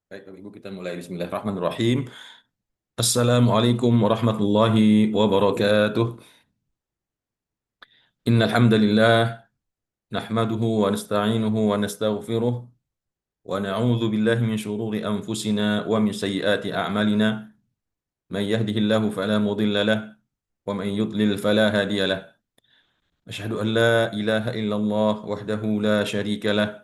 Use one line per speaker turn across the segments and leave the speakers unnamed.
Baik, Bapak Ibu kita mulai. Bismillahirrahmanirrahim. Assalamualaikum warahmatullahi wabarakatuh. Innal hamdalillah nahmaduhu wa nasta'inuhu wa nastaghfiruh wa na'udzu billahi min shururi anfusina wa min sayyiati a'malina. Man yahdihillahu fala mudilla lahu wa man yudlil fala hadiya lahu. Asyhadu an la ilaha illallah wahdahu la syarika lahu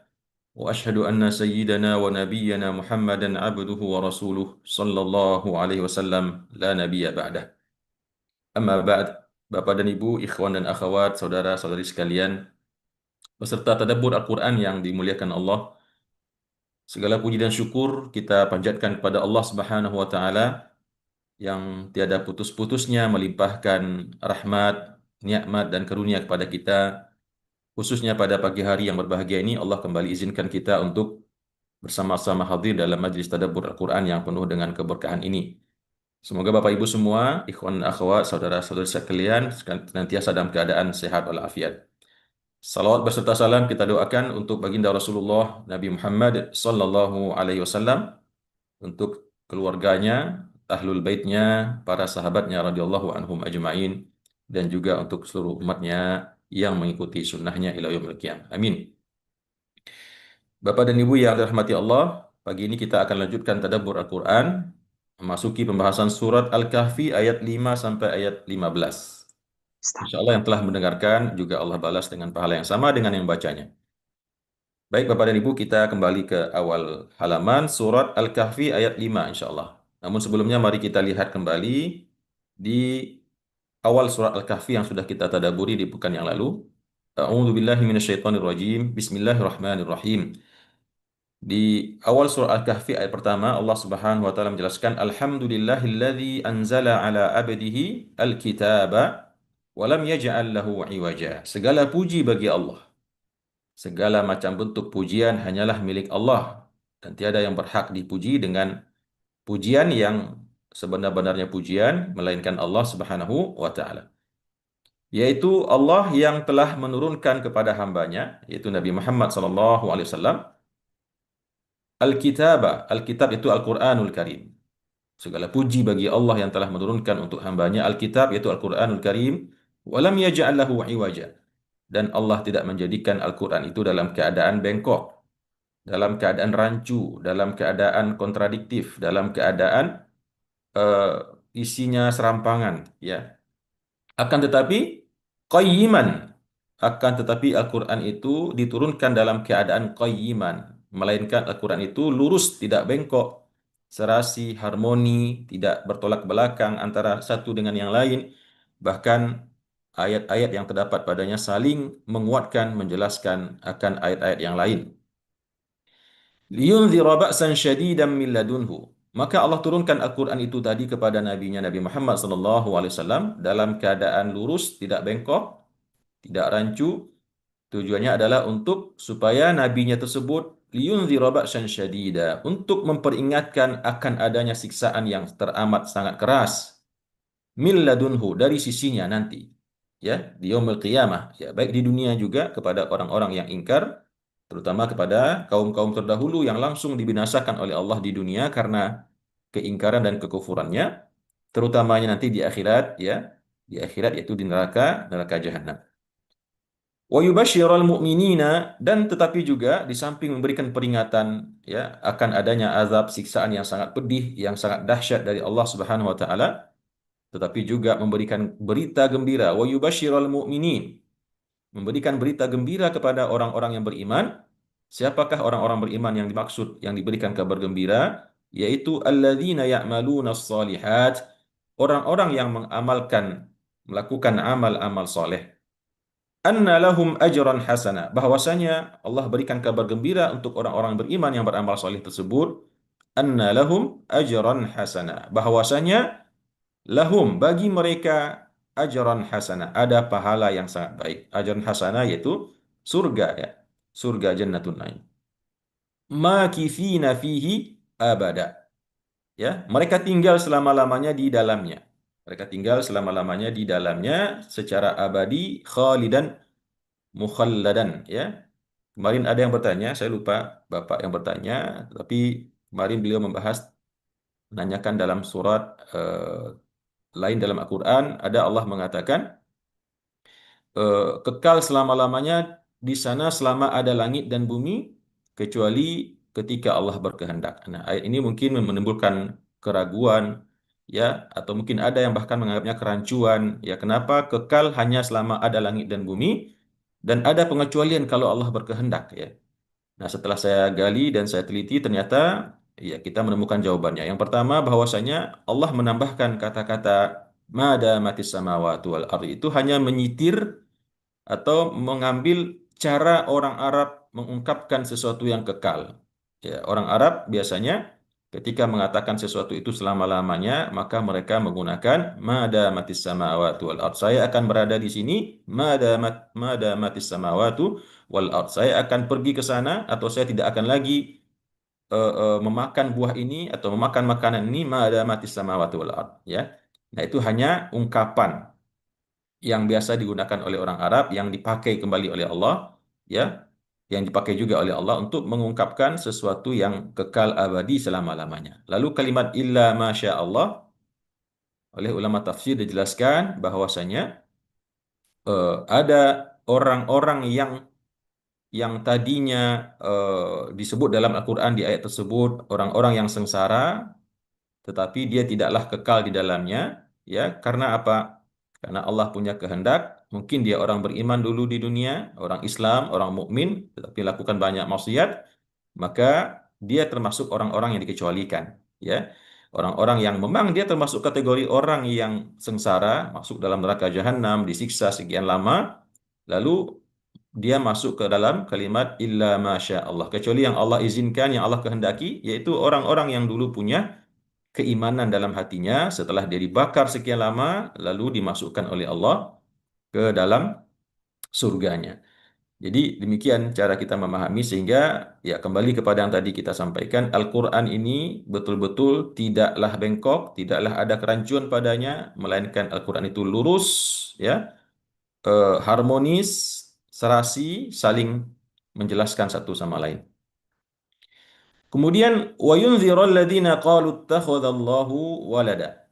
wa asyhadu anna sayyidana wa nabiyyana Muhammadan abduhu wa rasuluh sallallahu alaihi wasallam la nabiyya ba'dah. Amma ba'd, Bapak dan Ibu, ikhwan dan akhwat, saudara-saudari sekalian, peserta tadabbur Al-Quran yang dimuliakan Allah, segala puji dan syukur kita panjatkan kepada Allah Subhanahu wa taala yang tiada putus-putusnya melimpahkan rahmat, nikmat dan karunia kepada kita, khususnya pada pagi hari yang berbahagia ini. Allah kembali izinkan kita untuk bersama-sama hadir dalam majlis tadabbur Al-Quran yang penuh dengan keberkahan ini. Semoga Bapak Ibu semua, ikhwan dan akhwat, saudara-saudari sekalian senantiasa dalam keadaan sehat walafiat. Salawat beserta salam kita doakan untuk baginda Rasulullah Nabi Muhammad sallallahu alaihi wasallam, untuk keluarganya, ahlul baitnya, para sahabatnya radhiyallahu anhum ajma'in, dan juga untuk seluruh umatnya yang mengikuti sunnahnya ila yaumil qiyamah. Amin. Bapak dan Ibu yang dirahmati Allah, pagi ini kita akan lanjutkan tadabbur Al-Quran, memasuki pembahasan surat Al-Kahfi ayat 5 sampai ayat 15. Insya Allah yang telah mendengarkan juga Allah balas dengan pahala yang sama dengan yang bacanya. Baik Bapak dan Ibu, kita kembali ke awal halaman surat Al-Kahfi ayat 5 insya Allah. Namun sebelumnya mari kita lihat kembali di awal surat Al-Kahfi yang sudah kita tadaburi di pekan yang lalu. A'udzu billahi minasyaitonir rajim. Bismillahirrahmanirrahim. Di awal surah Al-Kahfi ayat pertama, Allah Subhanahu wa taala menjelaskan alhamdulillahilladzi anzala ala abdihi al-kitaba wa lam yaj'al lahu iwaja. Segala puji bagi Allah. Segala macam bentuk pujian hanyalah milik Allah dan tiada yang berhak dipuji dengan pujian yang sebenar-benarnya pujian melainkan Allah Subhanahu wa taala. Yaitu Allah yang telah menurunkan kepada hambanya, yaitu Nabi Muhammad sallallahu alaihi wasallam, Al-Kitaba, Alkitab itu Al-Quranul Karim. Segala puji bagi Allah yang telah menurunkan untuk hambanya Alkitab, yaitu Al-Quranul Karim. Walam yaj'al lahu iwaja. Dan Allah tidak menjadikan Al-Quran itu dalam keadaan bengkok, dalam keadaan rancu, dalam keadaan kontradiktif, dalam keadaan eh, isinya serampangan. Ya. Akan tetapi, qayyiman. Akan tetapi Al-Quran itu diturunkan dalam keadaan qayyiman. Melainkan Al-Quran itu lurus, tidak bengkok, serasi, harmoni, tidak bertolak belakang antara satu dengan yang lain. Bahkan ayat-ayat yang terdapat padanya saling menguatkan, menjelaskan akan ayat-ayat yang lain. Liyunzira ba'san syadidan min ladunhu. Maka Allah turunkan Al-Quran itu tadi kepada nabinya Nabi Muhammad SAW dalam keadaan lurus, tidak bengkok, tidak rancu. Tujuannya adalah untuk supaya nabinya tersebut liyunzira ba'san syadida, untuk memperingatkan akan adanya siksaan yang teramat sangat keras min ladunhu, dari sisinya nanti, ya, di yaumil qiyamah, ya, baik di dunia juga kepada orang-orang yang ingkar, terutama kepada kaum-kaum terdahulu yang langsung dibinasakan oleh Allah di dunia karena keingkaran dan kekufurannya, terutamanya nanti di akhirat, ya, di akhirat yaitu di neraka, neraka jahanam. Wa yubasyiral mu'minina, dan tetapi juga di samping memberikan peringatan, ya, akan adanya azab siksaan yang sangat pedih, yang sangat dahsyat dari Allah Subhanahu wa taala, tetapi juga memberikan berita gembira. Wa yubasyiral mu'minin, memberikan berita gembira kepada orang-orang yang beriman. Siapakah orang-orang beriman yang dimaksud, yang diberikan kabar gembira? Yaitu alladzina ya'malunas shalihat, orang-orang yang mengamalkan, melakukan amal-amal soleh. Anna lahum ajran hasana, bahwasanya Allah berikan kabar gembira untuk orang-orang beriman yang beramal soleh tersebut. Anna lahum ajran hasana, bahwasanya lahum, bagi mereka, ajran hasana, ada pahala yang sangat baik. Ajran hasana yaitu surga, ya, surga jannatun naim. Makithina fihi abada, ya, mereka tinggal selama-lamanya di dalamnya. Mereka tinggal selama-lamanya di dalamnya secara abadi, khalidan mukhalladan, ya. Kemarin ada yang bertanya, saya lupa bapak yang bertanya, tapi Kemarin beliau membahas, menanyakan dalam surat lain dalam Al-Quran, ada Allah mengatakan, kekal selama-lamanya di sana selama ada langit dan bumi, kecuali ketika Allah berkehendak. Nah, ayat ini mungkin menimbulkan keraguan, ya, atau mungkin ada yang bahkan menganggapnya kerancuan. Ya, kenapa kekal hanya selama ada langit dan bumi, dan ada pengecualian kalau Allah berkehendak, ya. Nah, setelah saya gali dan saya teliti, ternyata ya kita menemukan jawabannya. Yang pertama, bahwasanya Allah menambahkan kata-kata mada matis samawati wal ardi itu hanya menyitir atau mengambil cara orang Arab mengungkapkan sesuatu yang kekal. Ya, orang Arab biasanya ketika mengatakan sesuatu itu selama-lamanya, maka mereka menggunakan mada matis samawati wal ard. Saya akan berada di sini mada matis samawati wal ard. Saya akan pergi ke sana atau saya tidak akan lagi memakan buah ini atau memakan makanan ini mada matis samawati wal ard, ya. Nah, itu hanya ungkapan yang biasa digunakan oleh orang Arab yang dipakai kembali oleh Allah, ya, yang dipakai juga oleh Allah untuk mengungkapkan sesuatu yang kekal abadi selama-lamanya. Lalu kalimat illa masya Allah, oleh ulama tafsir dijelaskan bahwasanya ada orang-orang yang tadinya disebut dalam Al-Quran di ayat tersebut orang-orang yang sengsara, tetapi dia tidaklah kekal di dalamnya, ya, karena apa? Karena Allah punya kehendak, mungkin dia orang beriman dulu di dunia, orang Islam, orang mukmin, tetapi lakukan banyak maksiat, maka dia termasuk orang-orang yang dikecualikan, ya. Orang-orang yang memang dia termasuk kategori orang yang sengsara, masuk dalam neraka jahanam, disiksa sekian lama, lalu dia masuk ke dalam kalimat illa masya Allah, kecuali yang Allah izinkan, yang Allah kehendaki, yaitu orang-orang yang dulu punya keimanan dalam hatinya, setelah dia dibakar sekian lama, lalu dimasukkan oleh Allah ke dalam surganya. Jadi demikian cara kita memahami, sehingga ya kembali kepada yang tadi kita sampaikan, Al-Quran ini betul-betul tidaklah bengkok, tidaklah ada kerancuan padanya, melainkan Al-Quran itu lurus, ya, harmonis, serasi, saling menjelaskan satu sama lain. Kemudian wa yunzirul ladzina qalu ittakhadallahu walada.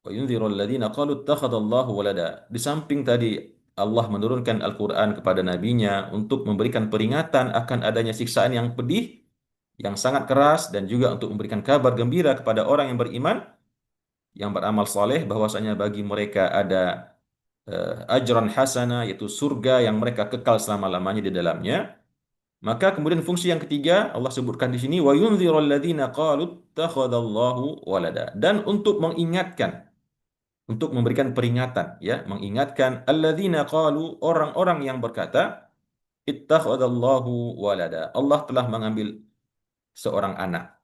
Wa yunzirul ladzina qalu ittakhadallahu walada. Di samping tadi Allah menurunkan Al-Quran kepada nabinya untuk memberikan peringatan akan adanya siksaan yang pedih, yang sangat keras, dan juga untuk memberikan kabar gembira kepada orang yang beriman, yang beramal soleh, bahwasanya bagi mereka ada ajran hasana, yaitu surga yang mereka kekal selama-lamanya di dalamnya. Maka kemudian fungsi yang ketiga Allah sebutkan di sini, wa yunzirul ladzina qalu ittakhadallahu walada, dan untuk mengingatkan, untuk memberikan peringatan, ya, mengingatkan alladzina qalu, orang-orang yang berkata ittakhadallahu walada, Allah telah mengambil seorang anak.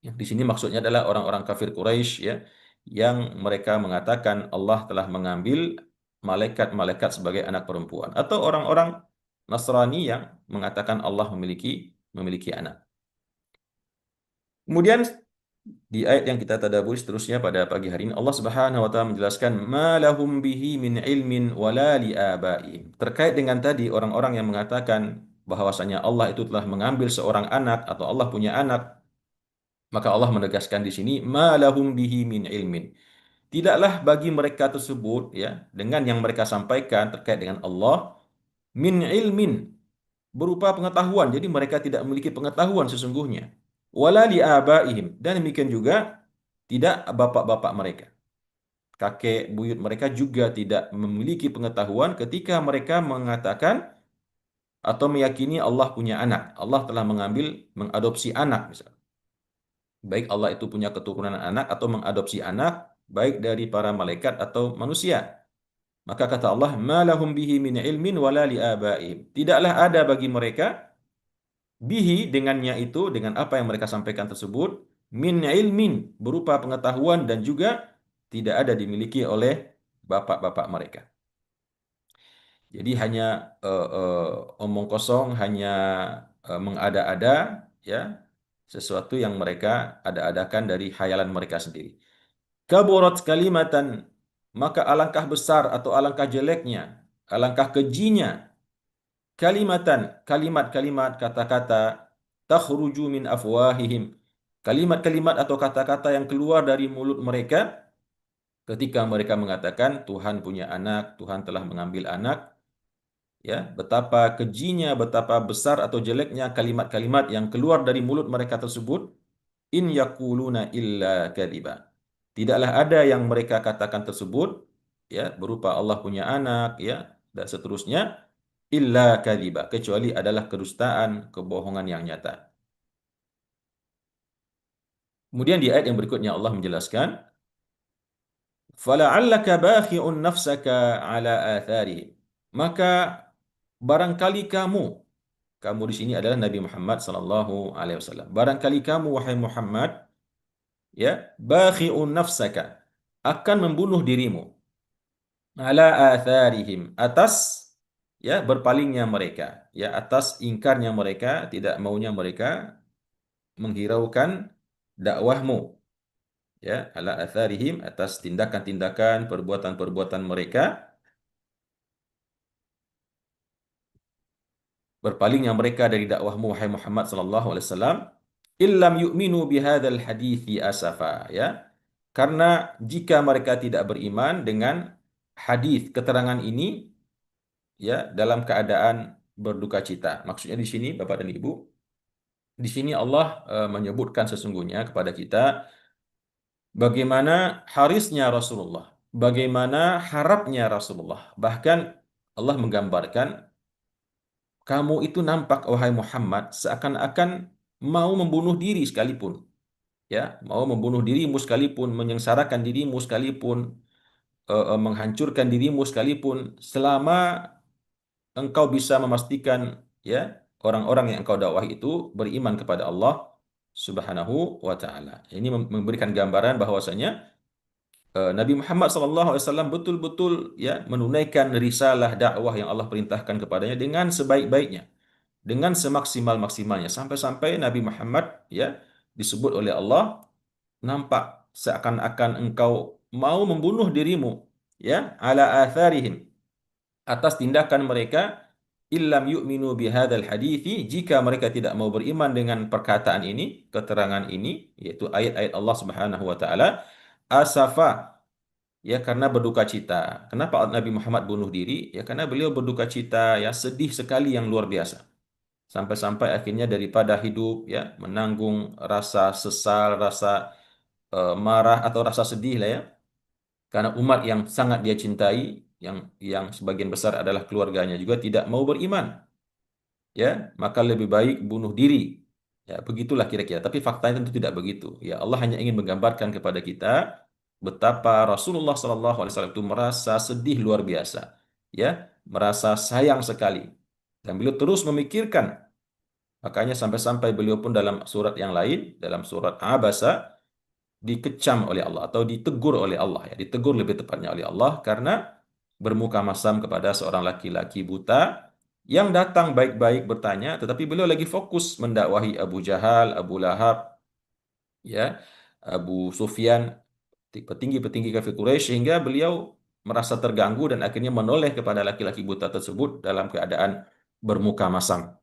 Yang di sini maksudnya adalah orang-orang kafir Quraisy, ya, yang mereka mengatakan Allah telah mengambil malaikat-malaikat sebagai anak perempuan, atau orang-orang Nasrani yang mengatakan Allah memiliki anak. Kemudian di ayat yang kita tadabbur seterusnya pada pagi hari ini, Allah Subhanahu wa taala menjelaskan ma lahum bihi min ilmin wala li abaihim. Terkait dengan tadi orang-orang yang mengatakan bahwasanya Allah itu telah mengambil seorang anak atau Allah punya anak, maka Allah menegaskan di sini ma lahum bihi min ilmin. Tidaklah bagi mereka tersebut, ya, dengan yang mereka sampaikan terkait dengan Allah, min ilmin, berupa pengetahuan. Jadi mereka tidak memiliki pengetahuan sesungguhnya. Wala li abaihim, dan demikian juga tidak bapak-bapak mereka. Kakek buyut mereka juga tidak memiliki pengetahuan ketika mereka mengatakan atau meyakini Allah punya anak. Allah telah mengadopsi anak misalnya. Baik Allah itu punya keturunan anak atau mengadopsi anak, baik dari para malaikat atau manusia. Maka kata Allah, ma lahum bihi min ilmin wala li abaihim. Tidaklah ada bagi mereka bihi, dengannya itu, dengan apa yang mereka sampaikan tersebut, min ilmin, berupa pengetahuan, dan juga tidak ada dimiliki oleh bapak-bapak mereka. Jadi hanya omong kosong, hanya mengada-ada, ya, sesuatu yang mereka ada-adakan dari khayalan mereka sendiri. Kaburat kalimatan, maka alangkah besar atau alangkah jeleknya, alangkah kejinya, kalimatan, kalimat-kalimat, kata-kata, takhruju min afwahihim. Kalimat-kalimat atau kata-kata yang keluar dari mulut mereka ketika mereka mengatakan Tuhan punya anak, Tuhan telah mengambil anak, ya, betapa kejinya, betapa besar atau jeleknya kalimat-kalimat yang keluar dari mulut mereka tersebut. In yaquluna illa kadiba. Tidaklah ada yang mereka katakan tersebut, ya, berupa Allah punya anak, ya, dan seterusnya, illa kadiba, kecuali adalah kedustaan, kebohongan yang nyata. Kemudian di ayat yang berikutnya Allah menjelaskan, fala'allaka bakhi'un nafsaka ala athari. Maka barangkali kamu di sini adalah Nabi Muhammad sallallahu alaihi wasallam. Barangkali kamu wahai Muhammad, ya, bakhi'un nafsaka, akan membunuh dirimu, ala atharihim, atas, ya, berpalingnya mereka, ya, atas ingkarnya mereka, tidak maunya mereka menghiraukan dakwahmu, ya, ala atharihim, atas tindakan-tindakan, perbuatan-perbuatan mereka, berpalingnya mereka dari dakwahmu wahai Muhammad sallallahu alaihi wasallam, illam yu'minu bihadzal hadithi asafa, ya, karena jika mereka tidak beriman dengan hadis keterangan ini, ya, dalam keadaan berduka cita. Maksudnya di sini Bapak dan Ibu, di sini Allah menyebutkan sesungguhnya kepada kita bagaimana harisnya Rasulullah, bagaimana harapnya Rasulullah. Bahkan Allah menggambarkan kamu itu nampak wahai Muhammad seakan-akan mau membunuh diri sekalipun, ya, mau membunuh dirimu sekalipun, menyengsarakan dirimu sekalipun, menghancurkan dirimu sekalipun, selama engkau bisa memastikan, ya, orang-orang yang engkau dakwahi itu beriman kepada Allah Subhanahu wa taala. Ini memberikan gambaran bahwasanya Nabi Muhammad SAW betul-betul, ya, menunaikan risalah dakwah yang Allah perintahkan kepadanya dengan sebaik-baiknya, dengan semaksimal-maksimalnya, sampai-sampai Nabi Muhammad, ya, disebut oleh Allah, nampak seakan-akan engkau mau membunuh dirimu, ya, ala atharihim, atas tindakan mereka, illam yu'minu bihadzal hadithi, jika mereka tidak mau beriman dengan perkataan ini, keterangan ini, yaitu ayat-ayat Allah Subhanahu wa taala, asafa, ya, karena berduka cita. Kenapa Nabi Muhammad bunuh diri? Ya karena beliau berduka cita, ya, sedih sekali yang luar biasa. Sampai-sampai akhirnya daripada hidup, ya, menanggung rasa sesal, rasa marah atau rasa sedih lah, ya, karena umat yang sangat dia cintai, yang sebagian besar adalah keluarganya juga tidak mau beriman, ya, maka lebih baik bunuh diri. Ya, begitulah kira-kira. Tapi faktanya tentu tidak begitu. Ya, Allah hanya ingin menggambarkan kepada kita betapa Rasulullah SAW itu merasa sedih luar biasa, ya, merasa sayang sekali, dan beliau terus memikirkan. Makanya sampai-sampai beliau pun dalam surat yang lain, dalam surat Abasa, dikecam oleh Allah atau ditegur oleh Allah, ya, ditegur lebih tepatnya oleh Allah karena bermuka masam kepada seorang laki-laki buta yang datang baik-baik bertanya, tetapi beliau lagi fokus mendakwahi Abu Jahal, Abu Lahab, ya, Abu Sufyan, petinggi-petinggi kafir Quraisy, sehingga beliau merasa terganggu dan akhirnya menoleh kepada laki-laki buta tersebut dalam keadaan bermuka masam.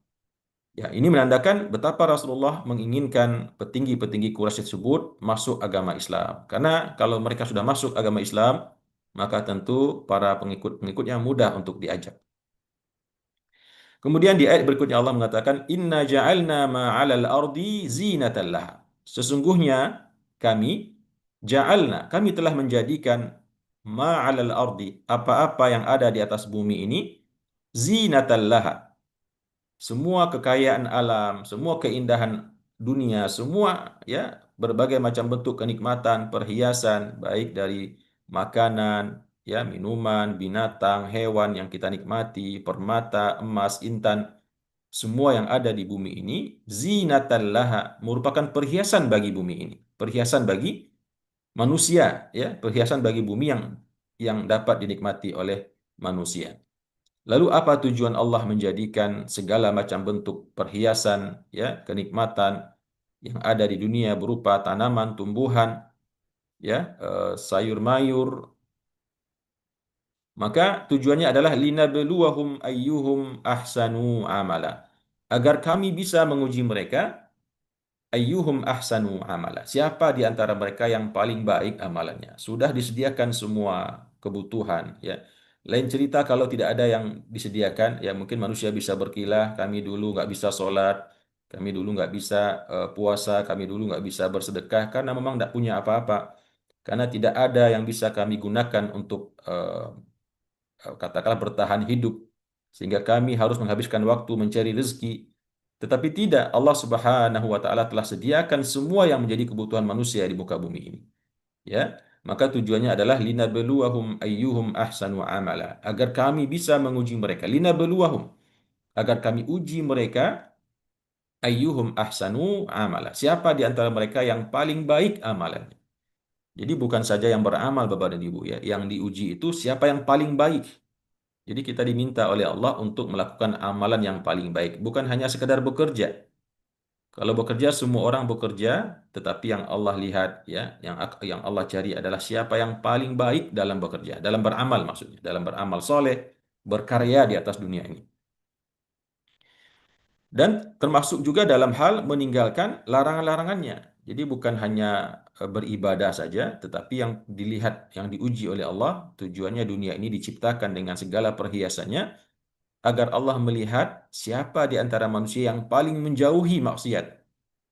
Ya, ini menandakan betapa Rasulullah menginginkan petinggi-petinggi Quraisy tersebut masuk agama Islam. Karena kalau mereka sudah masuk agama Islam, maka tentu para pengikut-pengikutnya mudah untuk diajak. Kemudian di ayat berikutnya Allah mengatakan, Inna ja'alna ma'alal ardi zinatan laha. Sesungguhnya kami, ja'alna, kami telah menjadikan ma'alal ardi, apa-apa yang ada di atas bumi ini, zinatan laha, semua kekayaan alam, semua keindahan dunia, semua, ya, berbagai macam bentuk kenikmatan, perhiasan, baik dari makanan, ya, minuman, binatang, hewan yang kita nikmati, permata, emas, intan, semua yang ada di bumi ini, zinatan laha, merupakan perhiasan bagi bumi ini, perhiasan bagi manusia, ya, perhiasan bagi bumi yang dapat dinikmati oleh manusia. Lalu apa tujuan Allah menjadikan segala macam bentuk perhiasan, ya, kenikmatan yang ada di dunia berupa tanaman, tumbuhan, ya, sayur mayur? Maka tujuannya adalah linabluwahum ayyuhum ahsanu amala, agar kami bisa menguji mereka ayyuhum ahsanu amala. Siapa di antara mereka yang paling baik amalannya? Sudah disediakan semua kebutuhan, ya. Lain cerita kalau tidak ada yang disediakan, ya mungkin manusia bisa berkilah, kami dulu nggak bisa sholat, kami dulu nggak bisa puasa, kami dulu nggak bisa bersedekah, karena memang nggak punya apa-apa. Karena tidak ada yang bisa kami gunakan untuk katakanlah bertahan hidup, sehingga kami harus menghabiskan waktu mencari rezeki. Tetapi tidak, Allah Subhanahu wa taala telah sediakan semua yang menjadi kebutuhan manusia di muka bumi ini. Ya, maka tujuannya adalah linabluwahum ayyuhum ahsanu amala, agar kami bisa menguji mereka. Linabluwahum, agar kami uji mereka ayyuhum ahsanu amala. Siapa di antara mereka yang paling baik amalannya? Jadi bukan saja yang beramal Bapak dan Ibu, ya, yang diuji itu siapa yang paling baik. Jadi kita diminta oleh Allah untuk melakukan amalan yang paling baik, bukan hanya sekedar bekerja. Kalau bekerja semua orang bekerja, tetapi yang Allah lihat, ya, yang Allah cari adalah siapa yang paling baik dalam bekerja, dalam beramal maksudnya, dalam beramal soleh, berkarya di atas dunia ini. Dan termasuk juga dalam hal meninggalkan larangan-larangannya. Jadi bukan hanya beribadah saja, tetapi yang dilihat, yang diuji oleh Allah, tujuannya dunia ini diciptakan dengan segala perhiasannya, agar Allah melihat siapa di antara manusia yang paling menjauhi maksiat,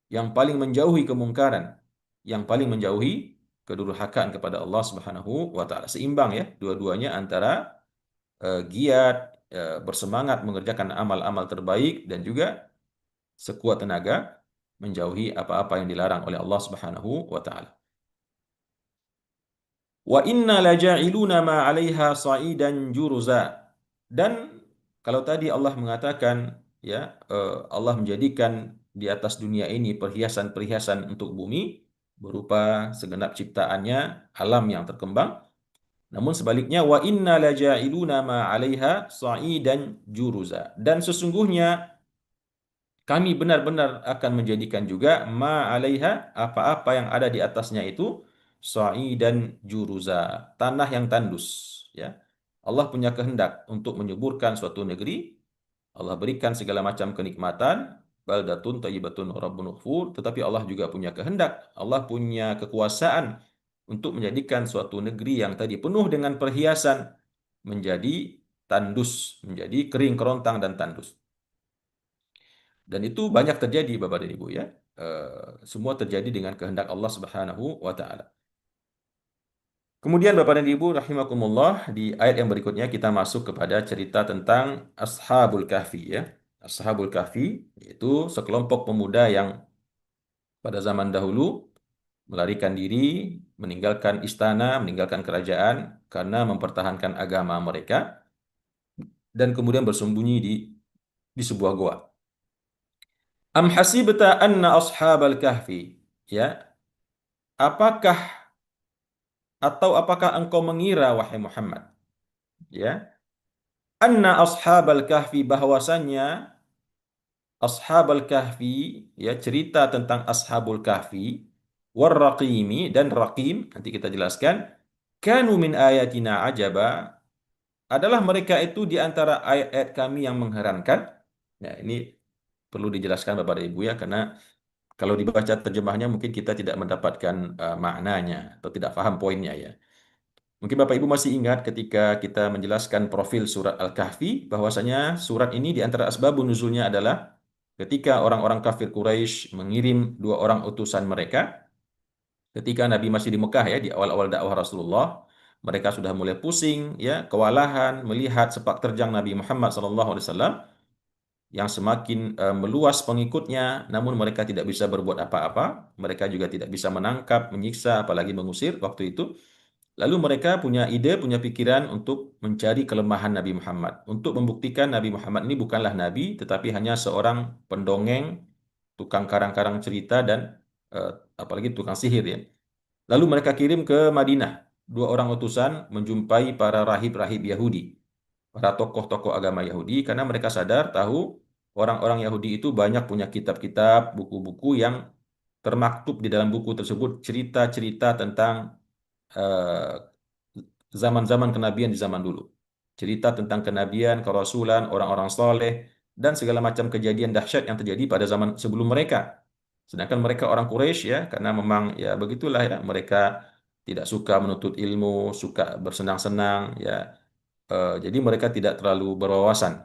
yang paling menjauhi kemungkaran, yang paling menjauhi kedurhakaan kepada Allah Subhanahu wa taala. Seimbang, ya, dua-duanya antara giat, bersemangat mengerjakan amal-amal terbaik, dan juga sekuat tenaga menjauhi apa-apa yang dilarang oleh Allah Subhanahu wa taala. Wa inna laja'iluna ma 'alaiha sa'idan juruza. Dan kalau tadi Allah mengatakan, ya, Allah menjadikan di atas dunia ini perhiasan-perhiasan untuk bumi berupa segenap ciptaannya, alam yang terkembang. Namun sebaliknya, wa inna laja'iluna ma 'alaiha sa'idan juruza. Dan sesungguhnya kami benar-benar akan menjadikan juga ma 'alaiha, apa-apa yang ada di atasnya itu, sa'idan juruza, tanah yang tandus, ya. Allah punya kehendak untuk menyuburkan suatu negeri. Allah berikan segala macam kenikmatan, baldatun thayyibatun rabbun ghafur, tetapi Allah juga punya kehendak, Allah punya kekuasaan untuk menjadikan suatu negeri yang tadi penuh dengan perhiasan menjadi tandus, menjadi kering kerontang dan tandus. Dan itu banyak terjadi Bapak dan Ibu, ya. Semua terjadi dengan kehendak Allah Subhanahu wa taala. Kemudian Bapak dan Ibu rahimakumullah, di ayat yang berikutnya kita masuk kepada cerita tentang Ashabul Kahfi, ya. Ashabul Kahfi yaitu sekelompok pemuda yang pada zaman dahulu melarikan diri, meninggalkan istana, meninggalkan kerajaan karena mempertahankan agama mereka, dan kemudian bersembunyi di sebuah goa. Am hasibta anna ashabal kahfi, ya, apakah apakah engkau mengira wahai Muhammad, ya, anna ashabal kahfi, bahwasannya ashabal kahfi, ya, cerita tentang ashabul kahfi, warraqimi, dan raqim, nanti kita jelaskan, kanu min ayatina ajaba, adalah mereka itu di antara ayat-ayat kami yang mengherankan. Nah, ini perlu dijelaskan Bapak dan Ibu, ya, karena kalau dibaca terjemahnya mungkin kita tidak mendapatkan maknanya atau tidak paham poinnya, ya. Mungkin Bapak Ibu masih ingat ketika kita menjelaskan profil surat Al-Kahfi, bahwasanya surat ini di antara asbabun nuzulnya adalah ketika orang-orang kafir Quraisy mengirim dua orang utusan mereka ketika Nabi masih di Mekah, ya, di awal-awal dakwah Rasulullah. Mereka sudah mulai pusing, ya, kewalahan melihat sepak terjang Nabi Muhammad SAW yang semakin meluas pengikutnya, namun mereka tidak bisa berbuat apa-apa. Mereka juga tidak bisa menangkap, menyiksa, apalagi mengusir waktu itu. Lalu mereka punya ide, punya pikiran untuk mencari kelemahan Nabi Muhammad, untuk membuktikan Nabi Muhammad ini bukanlah Nabi, tetapi hanya seorang pendongeng, tukang karang-karang cerita, dan eh, apalagi tukang sihir, ya. Lalu mereka kirim ke Madinah dua orang utusan menjumpai para rahib-rahib Yahudi, para tokoh-tokoh agama Yahudi, karena mereka sadar tahu orang-orang Yahudi itu banyak punya kitab-kitab, buku-buku yang termaktub di dalam buku tersebut cerita-cerita tentang eh, zaman-zaman kenabian di zaman dulu. Cerita tentang kenabian, kerasulan, orang-orang soleh. dan segala macam kejadian dahsyat yang terjadi pada zaman sebelum mereka. Sedangkan mereka orang Quraisy ya, karena memang ya begitulah ya, mereka tidak suka menuntut ilmu, suka bersenang-senang ya. Jadi mereka tidak terlalu berwawasan.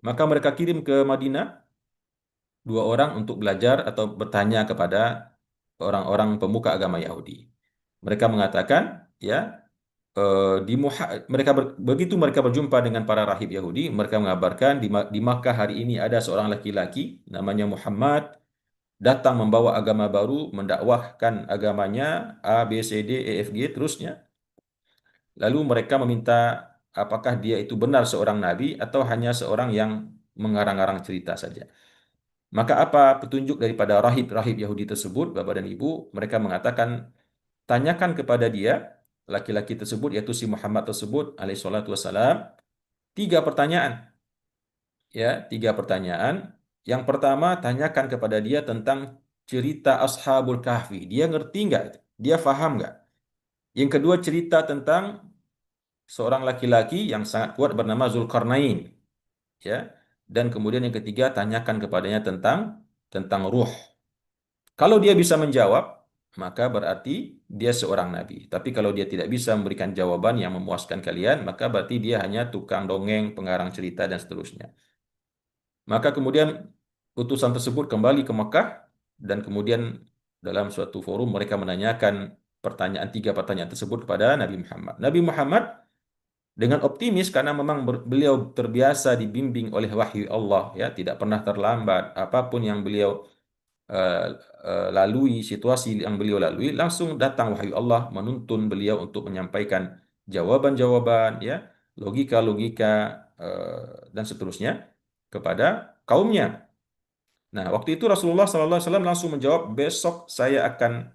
Maka mereka kirim ke Madinah dua orang untuk belajar atau bertanya kepada orang-orang pemuka agama Yahudi. Mereka mengatakan, ya, begitu mereka berjumpa dengan para rahib Yahudi, mereka mengabarkan di Makkah hari ini ada seorang laki-laki namanya Muhammad datang membawa agama baru, mendakwahkan agamanya A, B, C, D, E, F, G, terusnya. Lalu mereka meminta apakah dia itu benar seorang nabi atau hanya seorang yang mengarang-arang cerita saja. Maka apa petunjuk daripada rahib-rahib Yahudi tersebut, Bapak dan Ibu? Mereka mengatakan, tanyakan kepada dia, laki-laki tersebut, yaitu si Muhammad tersebut, alaihi salatu wassalam, tiga pertanyaan. Ya, tiga pertanyaan. Yang pertama, tanyakan kepada dia tentang cerita Ashabul Kahfi. Dia ngerti nggak? Dia faham nggak? Yang kedua, cerita tentang seorang laki-laki yang sangat kuat bernama Zulkarnain. Ya. Dan kemudian yang ketiga, tanyakan kepadanya tentang ruh. Kalau dia bisa menjawab, maka berarti dia seorang nabi. Tapi kalau dia tidak bisa memberikan jawaban yang memuaskan kalian, maka berarti dia hanya tukang dongeng, pengarang cerita, dan seterusnya. Maka kemudian utusan tersebut kembali ke Mekah, dan kemudian dalam suatu forum mereka menanyakan tiga pertanyaan tersebut kepada Nabi Muhammad. Nabi Muhammad dengan optimis karena memang beliau terbiasa dibimbing oleh wahyu Allah, ya, tidak pernah terlambat. Apapun yang beliau eh, lalui, situasi yang beliau lalui, langsung datang wahyu Allah menuntun beliau untuk menyampaikan jawaban-jawaban, ya, logika-logika dan seterusnya kepada kaumnya. Nah, waktu itu Rasulullah SAW langsung menjawab, besok saya akan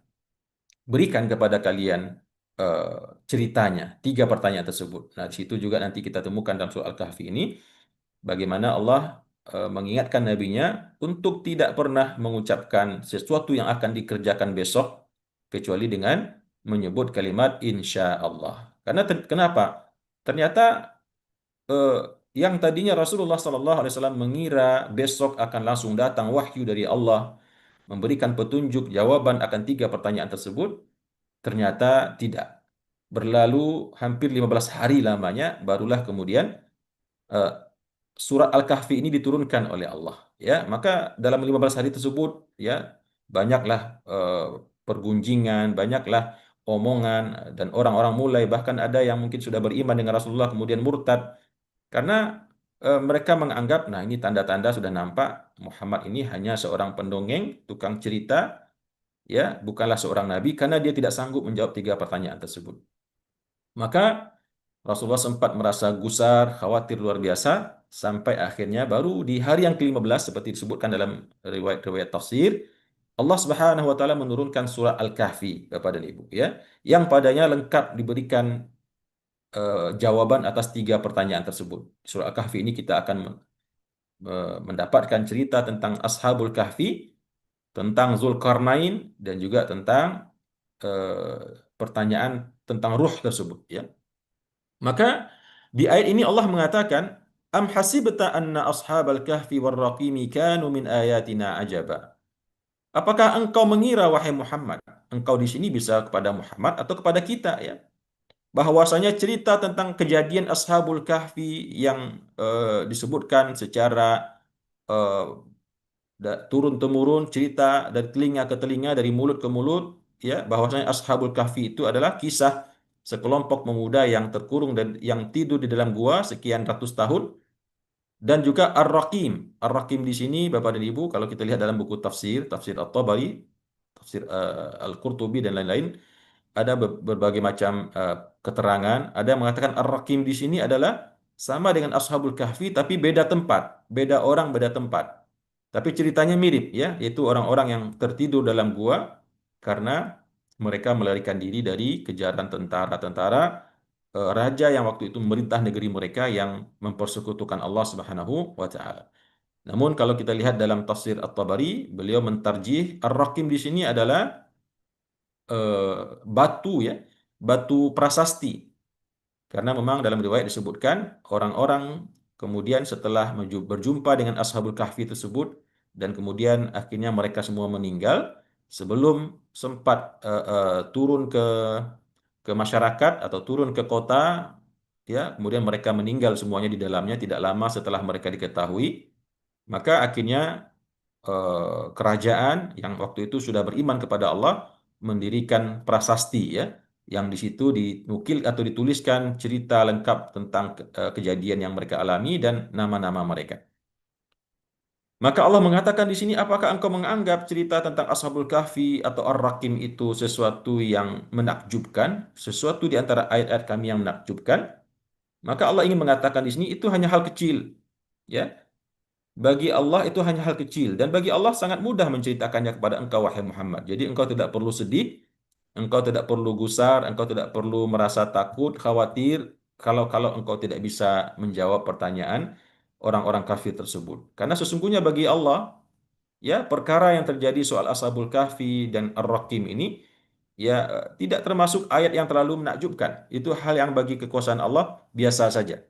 berikan kepada kalian eh, ceritanya, tiga pertanyaan tersebut. Nah, di situ juga nanti kita temukan dalam surah Al-Kahfi ini, bagaimana Allah mengingatkan nabinya untuk tidak pernah mengucapkan sesuatu yang akan dikerjakan besok kecuali dengan menyebut kalimat insya Allah. Kenapa? Ternyata eh, yang tadinya Rasulullah SAW mengira besok akan langsung datang wahyu dari Allah memberikan petunjuk jawaban akan tiga pertanyaan tersebut, ternyata tidak. Berlalu hampir 15 hari lamanya, barulah kemudian eh, surat Al-Kahfi ini diturunkan oleh Allah. Ya, maka dalam 15 hari tersebut, ya, banyaklah pergunjingan, banyaklah omongan, dan orang-orang mulai, bahkan ada yang mungkin sudah beriman dengan Rasulullah kemudian murtad karena mereka menganggap, nah, ini tanda-tanda sudah nampak Muhammad ini hanya seorang pendongeng, tukang cerita, ya, bukanlah seorang nabi karena dia tidak sanggup menjawab tiga pertanyaan tersebut. Maka Rasulullah sempat merasa gusar, khawatir luar biasa, sampai akhirnya baru di hari yang ke-15 seperti disebutkan dalam riwayat-riwayat tafsir, Allah Subhanahu wa taala menurunkan surah Al-Kahfi, Bapak dan Ibu, ya, yang padanya lengkap diberikan jawaban atas tiga pertanyaan tersebut. Di surah Al-Kahfi ini kita akan mendapatkan cerita tentang Ashabul Kahfi, tentang Zulkarnain, dan juga tentang eh, pertanyaan tentang ruh tersebut, ya. Maka di ayat ini Allah mengatakan, Am hasibta anna ashabal kahfi warraqimi kanu min ayatina ajaba. Apakah engkau mengira, wahai Muhammad, engkau di sini bisa kepada Muhammad atau kepada kita, ya, bahwasanya cerita tentang kejadian ashabul kahfi yang disebutkan secara eh, turun temurun, cerita dari telinga ke telinga, dari mulut ke mulut, ya, bahwasanya Ashabul Kahfi itu adalah kisah sekelompok pemuda yang terkurung dan yang tidur di dalam gua sekian ratus tahun, dan juga Ar-Raqim. Ar-Raqim di sini Bapak dan Ibu, kalau kita lihat dalam buku tafsir, tafsir At-Tabari, tafsir Al-Qurtubi dan lain-lain, ada berbagai macam keterangan. Ada yang mengatakan Ar-Raqim di sini adalah sama dengan Ashabul Kahfi tapi beda tempat, beda orang, beda tempat. Tapi ceritanya mirip, ya, yaitu orang-orang yang tertidur dalam gua karena mereka melarikan diri dari kejaran tentara-tentara raja yang waktu itu memerintah negeri mereka yang mempersekutukan Allah Subhanahu wa taala. Namun kalau kita lihat dalam tafsir At-Tabari, beliau mentarjih Ar-Raqim di sini adalah batu, ya, batu prasasti. Karena memang dalam riwayat disebutkan orang-orang kemudian setelah berjumpa dengan Ashabul Kahfi tersebut, dan kemudian akhirnya mereka semua meninggal sebelum sempat turun ke masyarakat atau turun ke kota, ya, kemudian mereka meninggal semuanya di dalamnya tidak lama setelah mereka diketahui, maka akhirnya kerajaan yang waktu itu sudah beriman kepada Allah mendirikan prasasti, ya, yang di situ dinukil atau dituliskan cerita lengkap tentang kejadian yang mereka alami dan nama-nama mereka. Maka Allah mengatakan di sini, apakah engkau menganggap cerita tentang Ashabul Kahfi atau Ar-Rakim itu sesuatu yang menakjubkan, sesuatu di antara ayat-ayat kami yang menakjubkan? Maka Allah ingin mengatakan di sini itu hanya hal kecil, ya. Bagi Allah itu hanya hal kecil, dan bagi Allah sangat mudah menceritakannya kepada engkau wahai Muhammad. Jadi engkau tidak perlu sedih, engkau tidak perlu gusar, engkau tidak perlu merasa takut, khawatir kalau engkau tidak bisa menjawab pertanyaan orang-orang kafir tersebut. Karena sesungguhnya bagi Allah, ya, perkara yang terjadi soal Ashabul Kahfi dan Ar-Rakim ini, ya, tidak termasuk ayat yang terlalu menakjubkan. Itu hal yang bagi kekuasaan Allah biasa saja.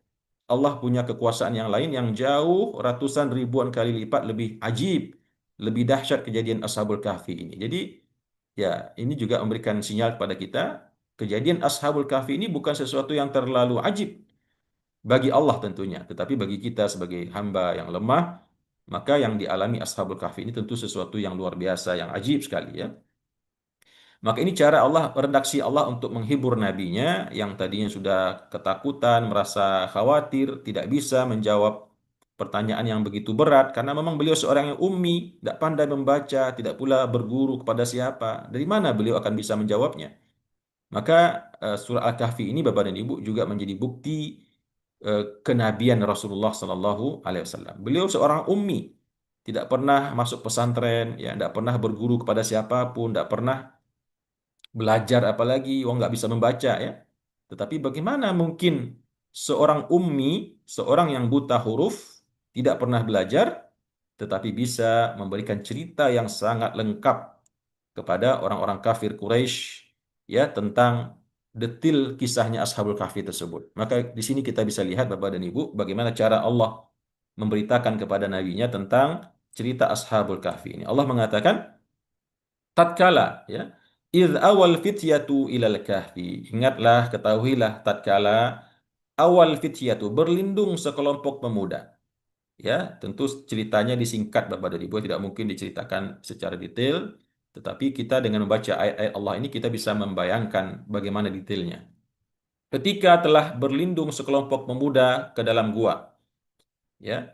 Allah punya kekuasaan yang lain yang jauh ratusan ribuan kali lipat lebih ajib, lebih dahsyat kejadian Ashabul Kahfi ini. Jadi, ya, ini juga memberikan sinyal kepada kita, kejadian Ashabul Kahfi ini bukan sesuatu yang terlalu ajib bagi Allah tentunya, tetapi bagi kita sebagai hamba yang lemah, maka yang dialami Ashabul Kahfi ini tentu sesuatu yang luar biasa, yang ajib sekali, ya. Maka ini cara Allah, redaksi Allah untuk menghibur nabinya yang tadinya sudah ketakutan, merasa khawatir, tidak bisa menjawab pertanyaan yang begitu berat karena memang beliau seorang yang ummi, tidak pandai membaca, tidak pula berguru kepada siapa. Dari mana beliau akan bisa menjawabnya? Maka surah Al-Kahfi ini Bapak dan Ibu juga menjadi bukti kenabian Rasulullah Sallallahu Alaihi Wasallam. Beliau seorang ummi, tidak pernah masuk pesantren, ya, tidak pernah berguru kepada siapapun, tidak pernah belajar apalagi, wong nggak bisa membaca, ya. Tetapi bagaimana mungkin seorang ummi, seorang yang buta huruf, tidak pernah belajar, tetapi bisa memberikan cerita yang sangat lengkap kepada orang-orang kafir Quraisy, ya, tentang detil kisahnya Ashabul Kahfi tersebut. Maka di sini kita bisa lihat Bapak dan Ibu bagaimana cara Allah memberitakan kepada nabinya tentang cerita Ashabul Kahfi ini. Allah mengatakan, tatkala, ya, id awal fityatu ilal kahfi, ingatlah, ketahuilah, tatkala awal fityatu, berlindung sekelompok pemuda. Ya, tentu ceritanya disingkat Bapak dan Ibu, tidak mungkin diceritakan secara detail, tetapi kita dengan membaca ayat-ayat Allah ini kita bisa membayangkan bagaimana detailnya. Ketika telah berlindung sekelompok pemuda ke dalam gua, ya.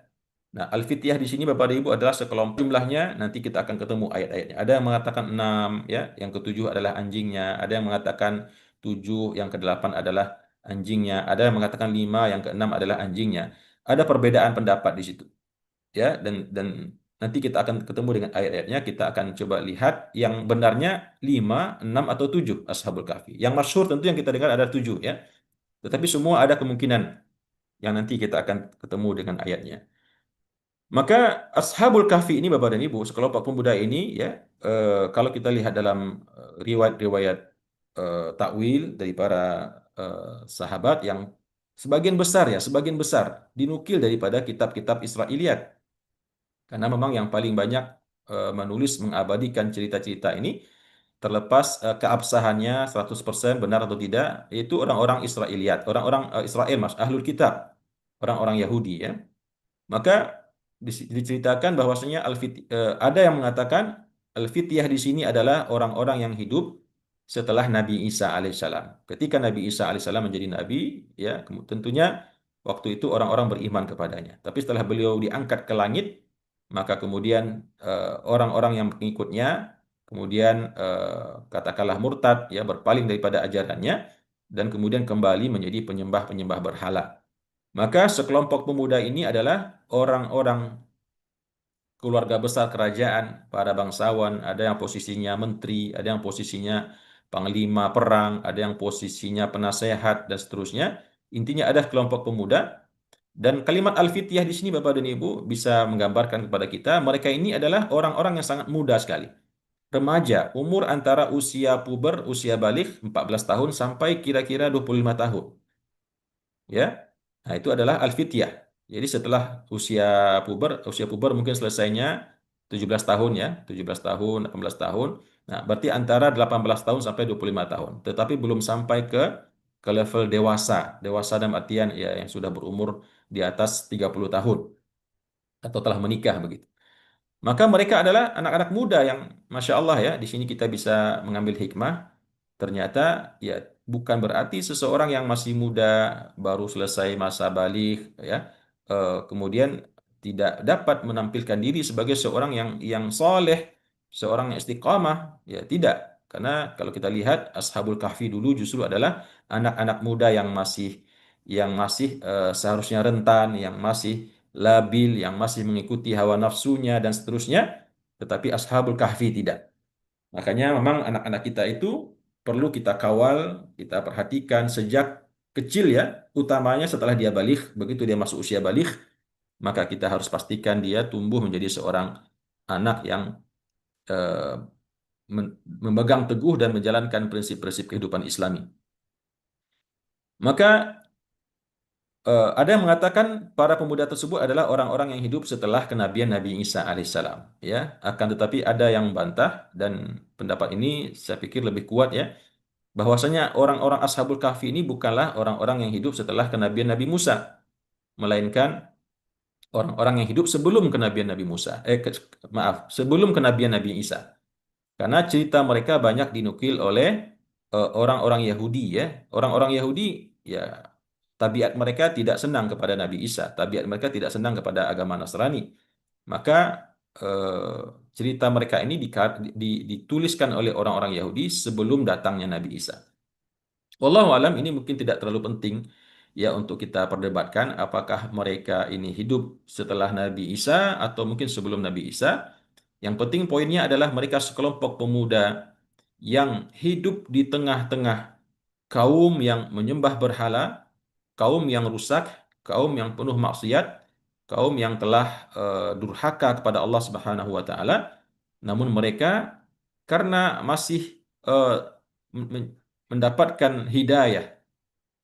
Nah, al-fityah di sini Bapak dan Ibu adalah sekelompok, jumlahnya nanti kita akan ketemu ayat-ayatnya. Ada yang mengatakan 6, ya, yang ketujuh adalah anjingnya, ada yang mengatakan 7, yang kedelapan adalah anjingnya, ada yang mengatakan 5, yang keenam adalah anjingnya. Ada perbedaan pendapat di situ, ya, dan nanti kita akan ketemu dengan ayat-ayatnya, kita akan coba lihat yang benarnya 5, 6 atau 7 Ashabul Kahfi. Yang masyhur tentu yang kita dengar ada 7, ya. Tetapi semua ada kemungkinan yang nanti kita akan ketemu dengan ayatnya. Maka Ashabul Kahfi ini Bapak dan Ibu, sekelompok pemuda ini, ya, kalau kita lihat dalam riwayat-riwayat takwil dari para sahabat yang sebagian besar dinukil daripada kitab-kitab Israiliyat. Karena memang yang paling banyak menulis mengabadikan cerita-cerita ini, terlepas keabsahannya 100% benar atau tidak, itu orang-orang Israiliyat, orang-orang Israel, Mas, Ahlul Kitab, orang-orang Yahudi, ya. Maka diceritakan bahwasanya ada yang mengatakan Al-Fityah di sini adalah orang-orang yang hidup setelah Nabi Isa alaihissalam. Ketika Nabi Isa alaihissalam menjadi nabi, ya, tentunya waktu itu orang-orang beriman kepadanya. Tapi setelah beliau diangkat ke langit, maka kemudian orang-orang yang mengikutnya kemudian katakanlah murtad, ya, berpaling daripada ajarannya dan kemudian kembali menjadi penyembah-penyembah berhala. Maka sekelompok pemuda ini adalah orang-orang keluarga besar kerajaan, para bangsawan, ada yang posisinya menteri, ada yang posisinya panglima perang, ada yang posisinya penasehat, dan seterusnya. Intinya ada kelompok pemuda, dan kalimat al-fityah di sini Bapak dan Ibu bisa menggambarkan kepada kita, mereka ini adalah orang-orang yang sangat muda sekali. Remaja, umur antara usia puber, usia balik 14 tahun sampai kira-kira 25 tahun. Ya. Nah, itu adalah al-fityah. Jadi setelah usia puber mungkin selesainya 17 tahun ya, 17 tahun, 18 tahun. Nah, berarti antara 18 tahun sampai 25 tahun. Tetapi belum sampai ke level dewasa. Dewasa dalam artian ya yang sudah berumur di atas 30 tahun atau telah menikah begitu. Maka mereka adalah anak-anak muda yang Masya Allah ya, di sini kita bisa mengambil hikmah. Ternyata ya bukan berarti seseorang yang masih muda baru selesai masa balik ya kemudian tidak dapat menampilkan diri sebagai seorang yang soleh, seorang yang istiqamah, ya tidak. Karena kalau kita lihat Ashabul Kahfi dulu justru adalah anak-anak muda yang masih seharusnya rentan, yang masih labil, yang masih mengikuti hawa nafsunya dan seterusnya. Tetapi Ashabul Kahfi tidak. Makanya memang anak-anak kita itu perlu kita kawal, kita perhatikan sejak kecil ya, utamanya setelah dia balik, begitu dia masuk usia balik, maka kita harus pastikan dia tumbuh menjadi seorang anak yang eh, memegang teguh dan menjalankan prinsip-prinsip kehidupan Islami. Maka ada yang mengatakan para pemuda tersebut adalah orang-orang yang hidup setelah kenabian Nabi Isa alaihissalam. Ya, akan tetapi ada yang bantah dan pendapat ini saya pikir lebih kuat ya, bahwasanya orang-orang Ashabul Kahfi ini bukanlah orang-orang yang hidup setelah kenabian Nabi Musa, melainkan orang-orang yang hidup sebelum kenabian Nabi Musa. Maaf, sebelum kenabian Nabi Isa. Karena cerita mereka banyak dinukil oleh orang-orang Yahudi ya. Orang-orang Yahudi ya tabiat mereka tidak senang kepada Nabi Isa, tabiat mereka tidak senang kepada agama Nasrani. Maka eh, cerita mereka ini dituliskan oleh orang-orang Yahudi sebelum datangnya Nabi Isa. Wallahu alam ini mungkin tidak terlalu penting ya untuk kita perdebatkan apakah mereka ini hidup setelah Nabi Isa atau mungkin sebelum Nabi Isa. Yang penting poinnya adalah mereka sekelompok pemuda yang hidup di tengah-tengah kaum yang menyembah berhala, kaum yang rusak, kaum yang penuh maksiat, kaum yang telah durhaka kepada Allah Subhanahu wa taala. Namun mereka karena masih eh, mendapatkan hidayah,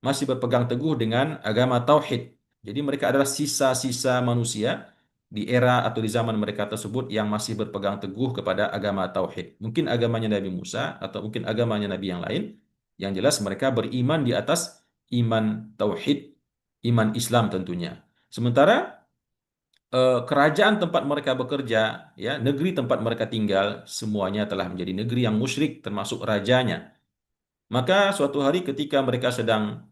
masih berpegang teguh dengan agama tauhid. Jadi mereka adalah sisa-sisa manusia di era atau di zaman mereka tersebut yang masih berpegang teguh kepada agama tauhid. Mungkin agamanya Nabi Musa atau mungkin agamanya Nabi yang lain. Yang jelas mereka beriman di atas iman tauhid, iman Islam tentunya. Sementara kerajaan tempat mereka bekerja, ya, negeri tempat mereka tinggal, semuanya telah menjadi negeri yang musyrik termasuk rajanya. Maka suatu hari ketika mereka sedang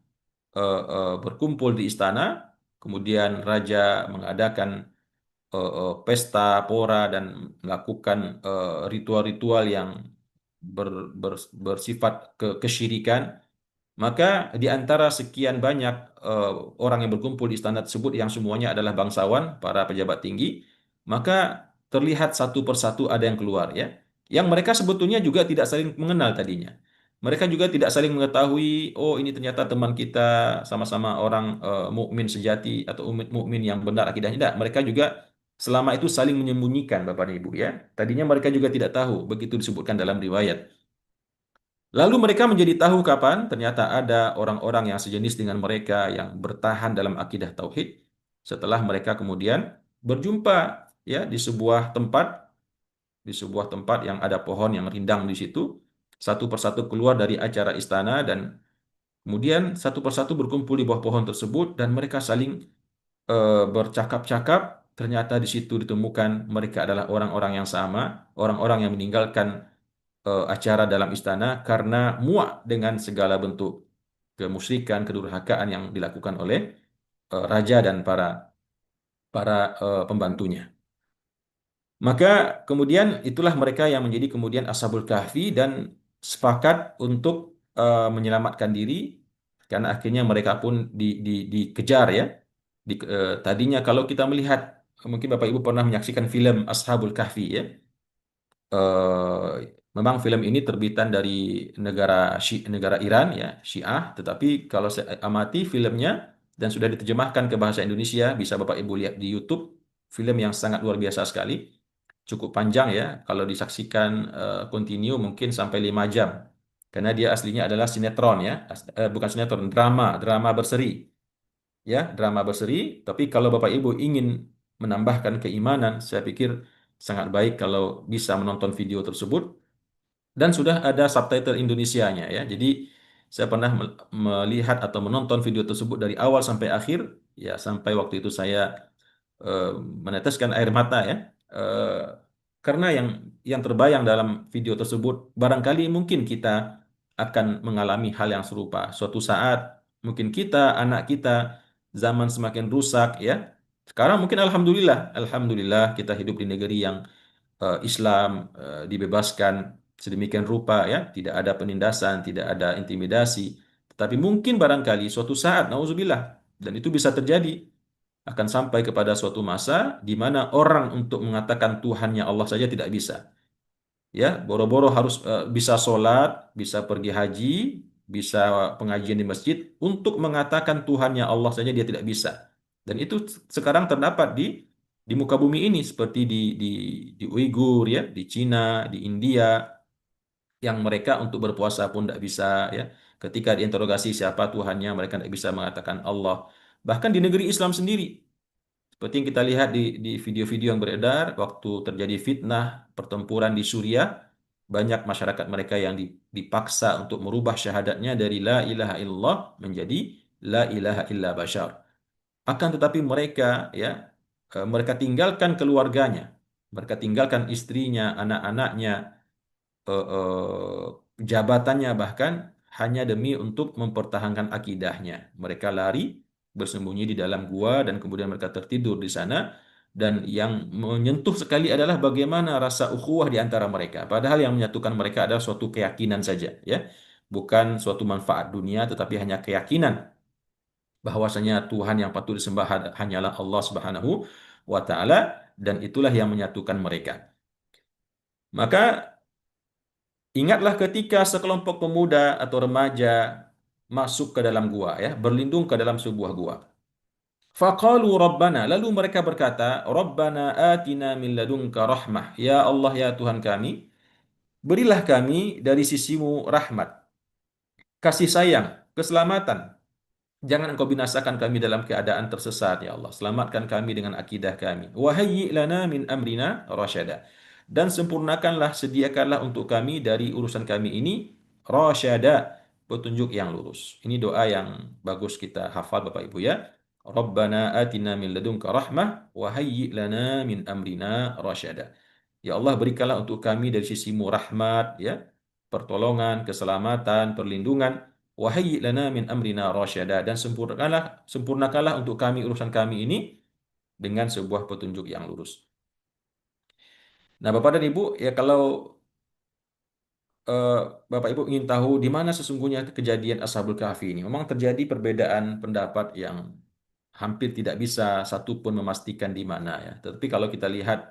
berkumpul di istana, kemudian raja mengadakan pesta pora dan melakukan ritual-ritual yang bersifat kesyirikan, maka di antara sekian banyak eh, orang yang berkumpul di istana tersebut yang semuanya adalah bangsawan, para pejabat tinggi, maka terlihat satu persatu ada yang keluar ya. Yang mereka sebetulnya juga tidak saling mengenal tadinya. Mereka juga tidak saling mengetahui, oh ini ternyata teman kita sama-sama orang mukmin sejati atau mukmin yang benar akidahnya. Tidak, mereka juga selama itu saling menyembunyikan Bapak dan Ibu ya. Tadinya mereka juga tidak tahu, begitu disebutkan dalam riwayat. Lalu mereka menjadi tahu kapan ternyata ada orang-orang yang sejenis dengan mereka yang bertahan dalam akidah tauhid setelah mereka kemudian berjumpa ya di sebuah tempat yang ada pohon yang rindang di situ, satu persatu keluar dari acara istana dan kemudian satu persatu berkumpul di bawah pohon tersebut dan mereka saling bercakap-cakap. Ternyata di situ ditemukan mereka adalah orang-orang yang sama, orang-orang yang meninggalkan acara dalam istana karena muak dengan segala bentuk kemusyrikan, kedurhakaan yang dilakukan oleh raja dan para para pembantunya. Maka kemudian itulah mereka yang menjadi kemudian Ashabul Kahfi dan sepakat untuk menyelamatkan diri karena akhirnya mereka pun dikejar ya. Tadinya kalau kita melihat mungkin Bapak Ibu pernah menyaksikan film Ashabul Kahfi ya. Memang film ini terbitan dari negara Iran ya, Syiah, tetapi kalau saya amati filmnya dan sudah diterjemahkan ke bahasa Indonesia, bisa Bapak Ibu lihat di YouTube, film yang sangat luar biasa sekali, cukup panjang ya, kalau disaksikan continue mungkin sampai 5 jam. Karena dia aslinya adalah sinetron ya, bukan sinetron, drama, drama berseri ya, drama berseri. Tapi kalau Bapak Ibu ingin menambahkan keimanan, saya pikir sangat baik kalau bisa menonton video tersebut dan sudah ada subtitle Indonesianya ya. Jadi saya pernah melihat atau menonton video tersebut dari awal sampai akhir ya, sampai waktu itu saya eh, meneteskan air mata ya. Eh, karena yang terbayang dalam video tersebut barangkali mungkin kita akan mengalami hal yang serupa. Suatu saat mungkin kita, anak kita, zaman semakin rusak ya. Sekarang mungkin alhamdulillah kita hidup di negeri yang Islam dibebaskan sedemikian rupa ya, tidak ada penindasan, tidak ada intimidasi. Tetapi mungkin barangkali suatu saat, nauzubillah, dan itu bisa terjadi, akan sampai kepada suatu masa di mana orang untuk mengatakan Tuhannya Allah saja tidak bisa. Ya, boro-boro harus bisa sholat, bisa pergi haji, bisa pengajian di masjid, untuk mengatakan Tuhannya Allah saja dia tidak bisa. Dan itu sekarang terdapat di muka bumi ini seperti di Uighur ya, di Cina, di India, yang mereka untuk berpuasa pun tidak bisa ya. Ketika diinterogasi siapa Tuhannya, mereka tidak bisa mengatakan Allah. Bahkan di negeri Islam sendiri, seperti yang kita lihat di video-video yang beredar, waktu terjadi fitnah pertempuran di Suriah, banyak masyarakat mereka yang dipaksa untuk merubah syahadatnya dari la ilaha illallah menjadi la ilaha illa bashar. Akan tetapi mereka ya, mereka tinggalkan keluarganya, mereka tinggalkan istrinya, anak-anaknya, jabatannya bahkan hanya demi untuk mempertahankan akidahnya. Mereka lari bersembunyi di dalam gua dan kemudian mereka tertidur di sana, dan yang menyentuh sekali adalah bagaimana rasa ukhuwah di antara mereka. Padahal yang menyatukan mereka adalah suatu keyakinan saja, ya. Bukan suatu manfaat dunia tetapi hanya keyakinan bahwasanya Tuhan yang patut disembah hanyalah Allah Subhanahu wa taala, dan itulah yang menyatukan mereka. Maka ingatlah ketika sekelompok pemuda atau remaja masuk ke dalam gua ya, berlindung ke dalam sebuah gua. Faqalu Rabbana, lalu mereka berkata, Rabbana atina min ladunka rahmah. Ya Allah ya Tuhan kami, berilah kami dari sisimu rahmat, kasih sayang, keselamatan. Jangan engkau binasakan kami dalam keadaan tersesat, ya Allah. Selamatkan kami dengan akidah kami. Wahayyi lana min amrina rasyada. Dan sempurnakanlah, sediakanlah untuk kami dari urusan kami ini rasyada, petunjuk yang lurus. Ini doa yang bagus kita hafal Bapak Ibu ya. Rabbana atina min ladunka rahmah wahayyi lana min amrina rasyada. Ya Allah, berikanlah untuk kami dari sisimu rahmat ya, pertolongan, keselamatan, perlindungan. Wahai lana min amrina rasyada, dan sempurnakanlah untuk kami urusan kami ini dengan sebuah petunjuk yang lurus. Nah, Bapak dan Ibu, ya kalau eh, Bapak Ibu ingin tahu di mana sesungguhnya kejadian Ashabul Kahfi ini, memang terjadi perbedaan pendapat yang hampir tidak bisa satu pun memastikan di mana ya. Tetapi kalau kita lihat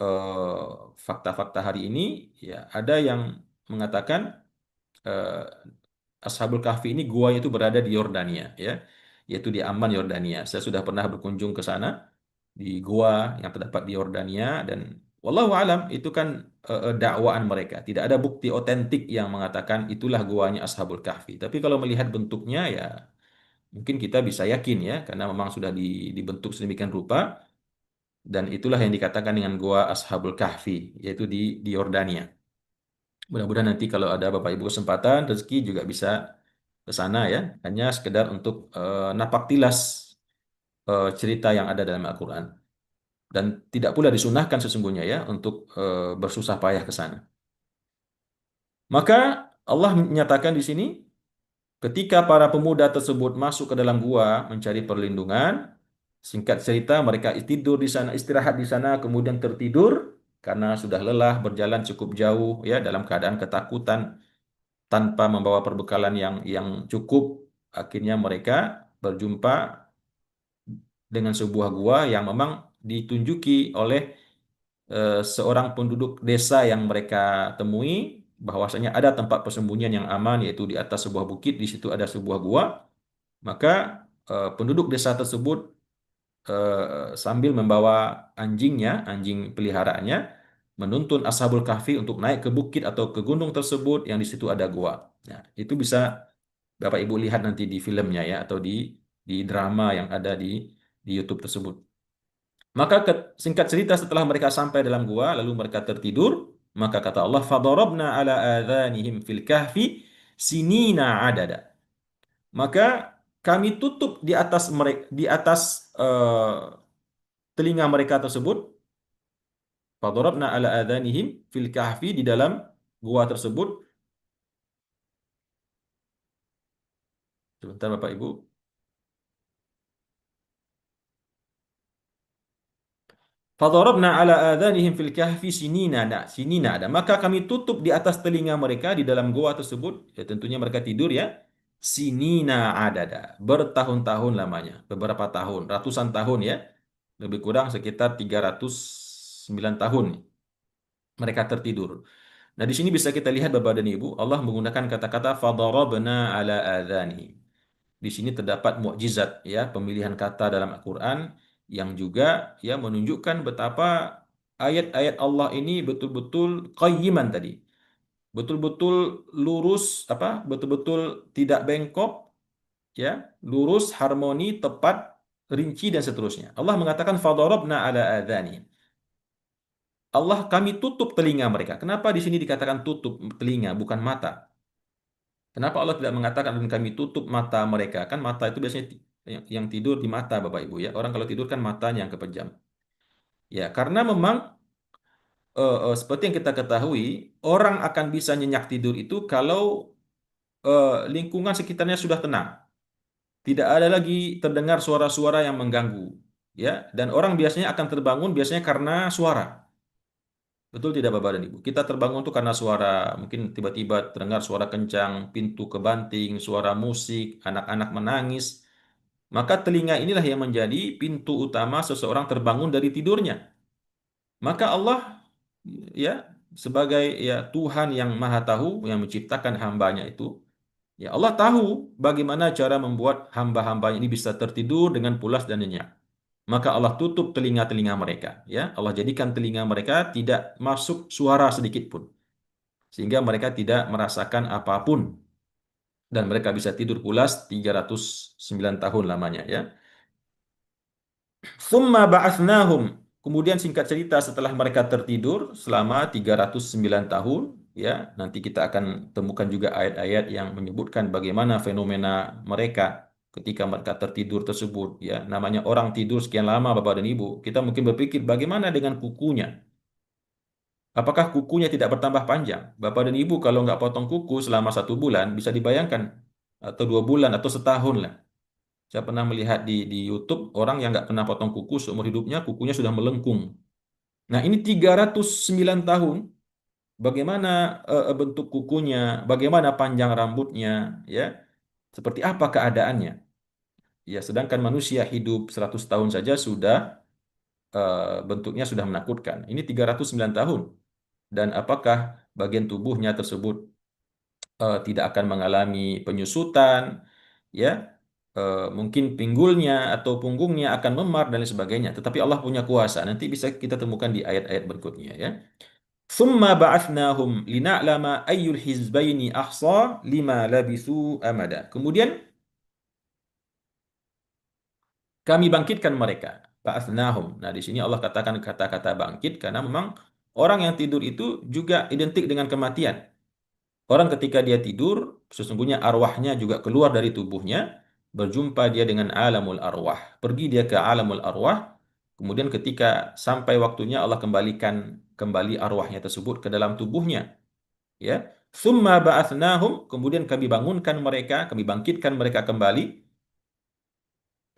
eh, fakta-fakta hari ini, ya ada yang mengatakan eh, Ashabul Kahfi ini guanya itu berada di Yordania ya, yaitu di Amman Yordania. Saya sudah pernah berkunjung ke sana di gua yang terdapat di Yordania, dan wallahu alam itu kan dakwaan mereka. Tidak ada bukti otentik yang mengatakan itulah guanya Ashabul Kahfi. Tapi kalau melihat bentuknya ya mungkin kita bisa yakin ya, karena memang sudah dibentuk sedemikian rupa, dan itulah yang dikatakan dengan gua Ashabul Kahfi, yaitu di Yordania. Mudah-mudahan nanti kalau ada Bapak Ibu kesempatan, rezeki juga bisa ke sana ya. Hanya sekedar untuk napak tilas cerita yang ada dalam Al-Quran. Dan tidak pula disunahkan sesungguhnya ya untuk bersusah payah ke sana. Maka Allah menyatakan di sini, ketika para pemuda tersebut masuk ke dalam gua mencari perlindungan, singkat cerita mereka tidur di sana, istirahat di sana, kemudian tertidur karena sudah lelah berjalan cukup jauh ya dalam keadaan ketakutan, tanpa membawa perbekalan yang cukup. Akhirnya mereka berjumpa dengan sebuah gua yang memang ditunjuki oleh seorang penduduk desa yang mereka temui, bahwasanya ada tempat persembunyian yang aman, yaitu di atas sebuah bukit. Di situ ada sebuah gua. Maka penduduk desa tersebut sambil membawa anjingnya, anjing peliharaannya, menuntun Ashabul Kahfi untuk naik ke bukit atau ke gunung tersebut yang di situ ada gua. Nah, itu bisa Bapak Ibu lihat nanti di filmnya ya, atau di di drama yang ada di YouTube tersebut. Maka singkat cerita setelah mereka sampai dalam gua lalu mereka tertidur, maka kata Allah, "Fadarabna ala adhanihim fil kahfi sinina adada." Maka kami tutup di atas mereka, di atas telinga mereka tersebut, fadarabna ala adhanihim fil kahfi, di dalam gua tersebut. Sebentar Bapak Ibu. Fadarabna ala adhanihim fil kahfi sinina, nah, sinina ada. Maka kami tutup di atas telinga mereka di dalam gua tersebut, ya tentunya mereka tidur ya. Sinina adada, bertahun-tahun lamanya, beberapa tahun, ratusan tahun ya. Lebih kurang sekitar 309 tahun mereka tertidur. Nah, di sini bisa kita lihat Bapak dan Ibu, Allah menggunakan kata-kata fadarabna ala adhanihim. Di sini terdapat mukjizat ya, pemilihan kata dalam Al-Qur'an yang juga ya menunjukkan betapa ayat-ayat Allah ini betul-betul qayyiman tadi. Betul-betul lurus apa? Betul-betul tidak bengkok ya, lurus, harmoni, tepat, rinci dan seterusnya. Allah mengatakan fadarabna ala adhanihim. Allah kami tutup telinga mereka. Kenapa di sini dikatakan tutup telinga bukan mata? Kenapa Allah tidak mengatakan dan kami tutup mata mereka? Kan mata itu biasanya yang tidur di mata Bapak Ibu ya. Orang kalau tidur kan matanya yang kepejam. Ya, karena memang seperti yang kita ketahui, orang akan bisa nyenyak tidur itu kalau lingkungan sekitarnya sudah tenang. Tidak ada lagi terdengar suara-suara yang mengganggu. Ya, dan orang biasanya akan terbangun biasanya karena suara. Betul tidak Bapak dan Ibu? Kita terbangun tuh karena suara, mungkin tiba-tiba terdengar suara kencang, pintu kebanting, suara musik, anak-anak menangis. Maka telinga inilah yang menjadi pintu utama seseorang terbangun dari tidurnya. Maka Allah ya sebagai ya Tuhan yang Maha Tahu yang menciptakan hambanya itu, ya Allah tahu bagaimana cara membuat hamba-hambanya ini bisa tertidur dengan pulas dan nyenyak. Maka Allah tutup telinga-telinga mereka, ya. Allah jadikan telinga mereka tidak masuk suara sedikit pun, sehingga mereka tidak merasakan apapun dan mereka bisa tidur pulas 309 tahun lamanya, ya. Tsumma ba'atsnahum. Kemudian singkat cerita setelah mereka tertidur selama 309 tahun, ya, nanti kita akan temukan juga ayat-ayat yang menyebutkan bagaimana fenomena mereka ketika mereka tertidur tersebut, ya. Namanya orang tidur sekian lama Bapak dan Ibu, kita mungkin berpikir bagaimana dengan kukunya? Apakah kukunya tidak bertambah panjang? Bapak dan Ibu kalau nggak potong kuku selama 1 bulan, bisa dibayangkan atau 2 bulan atau setahun lah. Saya pernah melihat di YouTube orang yang nggak pernah potong kuku seumur hidupnya, kukunya sudah melengkung. Nah, ini 309 tahun. Bagaimana bentuk kukunya, bagaimana panjang rambutnya, ya, seperti apa keadaannya. Ya, sedangkan manusia hidup 100 tahun saja sudah bentuknya sudah menakutkan. Ini 309 tahun. Dan apakah bagian tubuhnya tersebut tidak akan mengalami penyusutan, ya, mungkin pinggulnya atau punggungnya akan memar dan lain sebagainya. Tetapi Allah punya kuasa. Nanti bisa kita temukan di ayat-ayat berikutnya, ya. Thumma ba'athnahum lina'lama ayyul hizbaini ahsa lima labithu amada. Kemudian kami bangkitkan mereka. Ba'athnahum. Nah, di sini Allah katakan kata-kata bangkit karena memang orang yang tidur itu juga identik dengan kematian. Orang ketika dia tidur, sesungguhnya arwahnya juga keluar dari tubuhnya, berjumpa dia dengan alamul arwah. Pergi dia ke alamul arwah, kemudian ketika sampai waktunya Allah kembalikan kembali arwahnya tersebut ke dalam tubuhnya. Ya, summa ba'athnahum, kemudian kami bangunkan mereka, kami bangkitkan mereka kembali,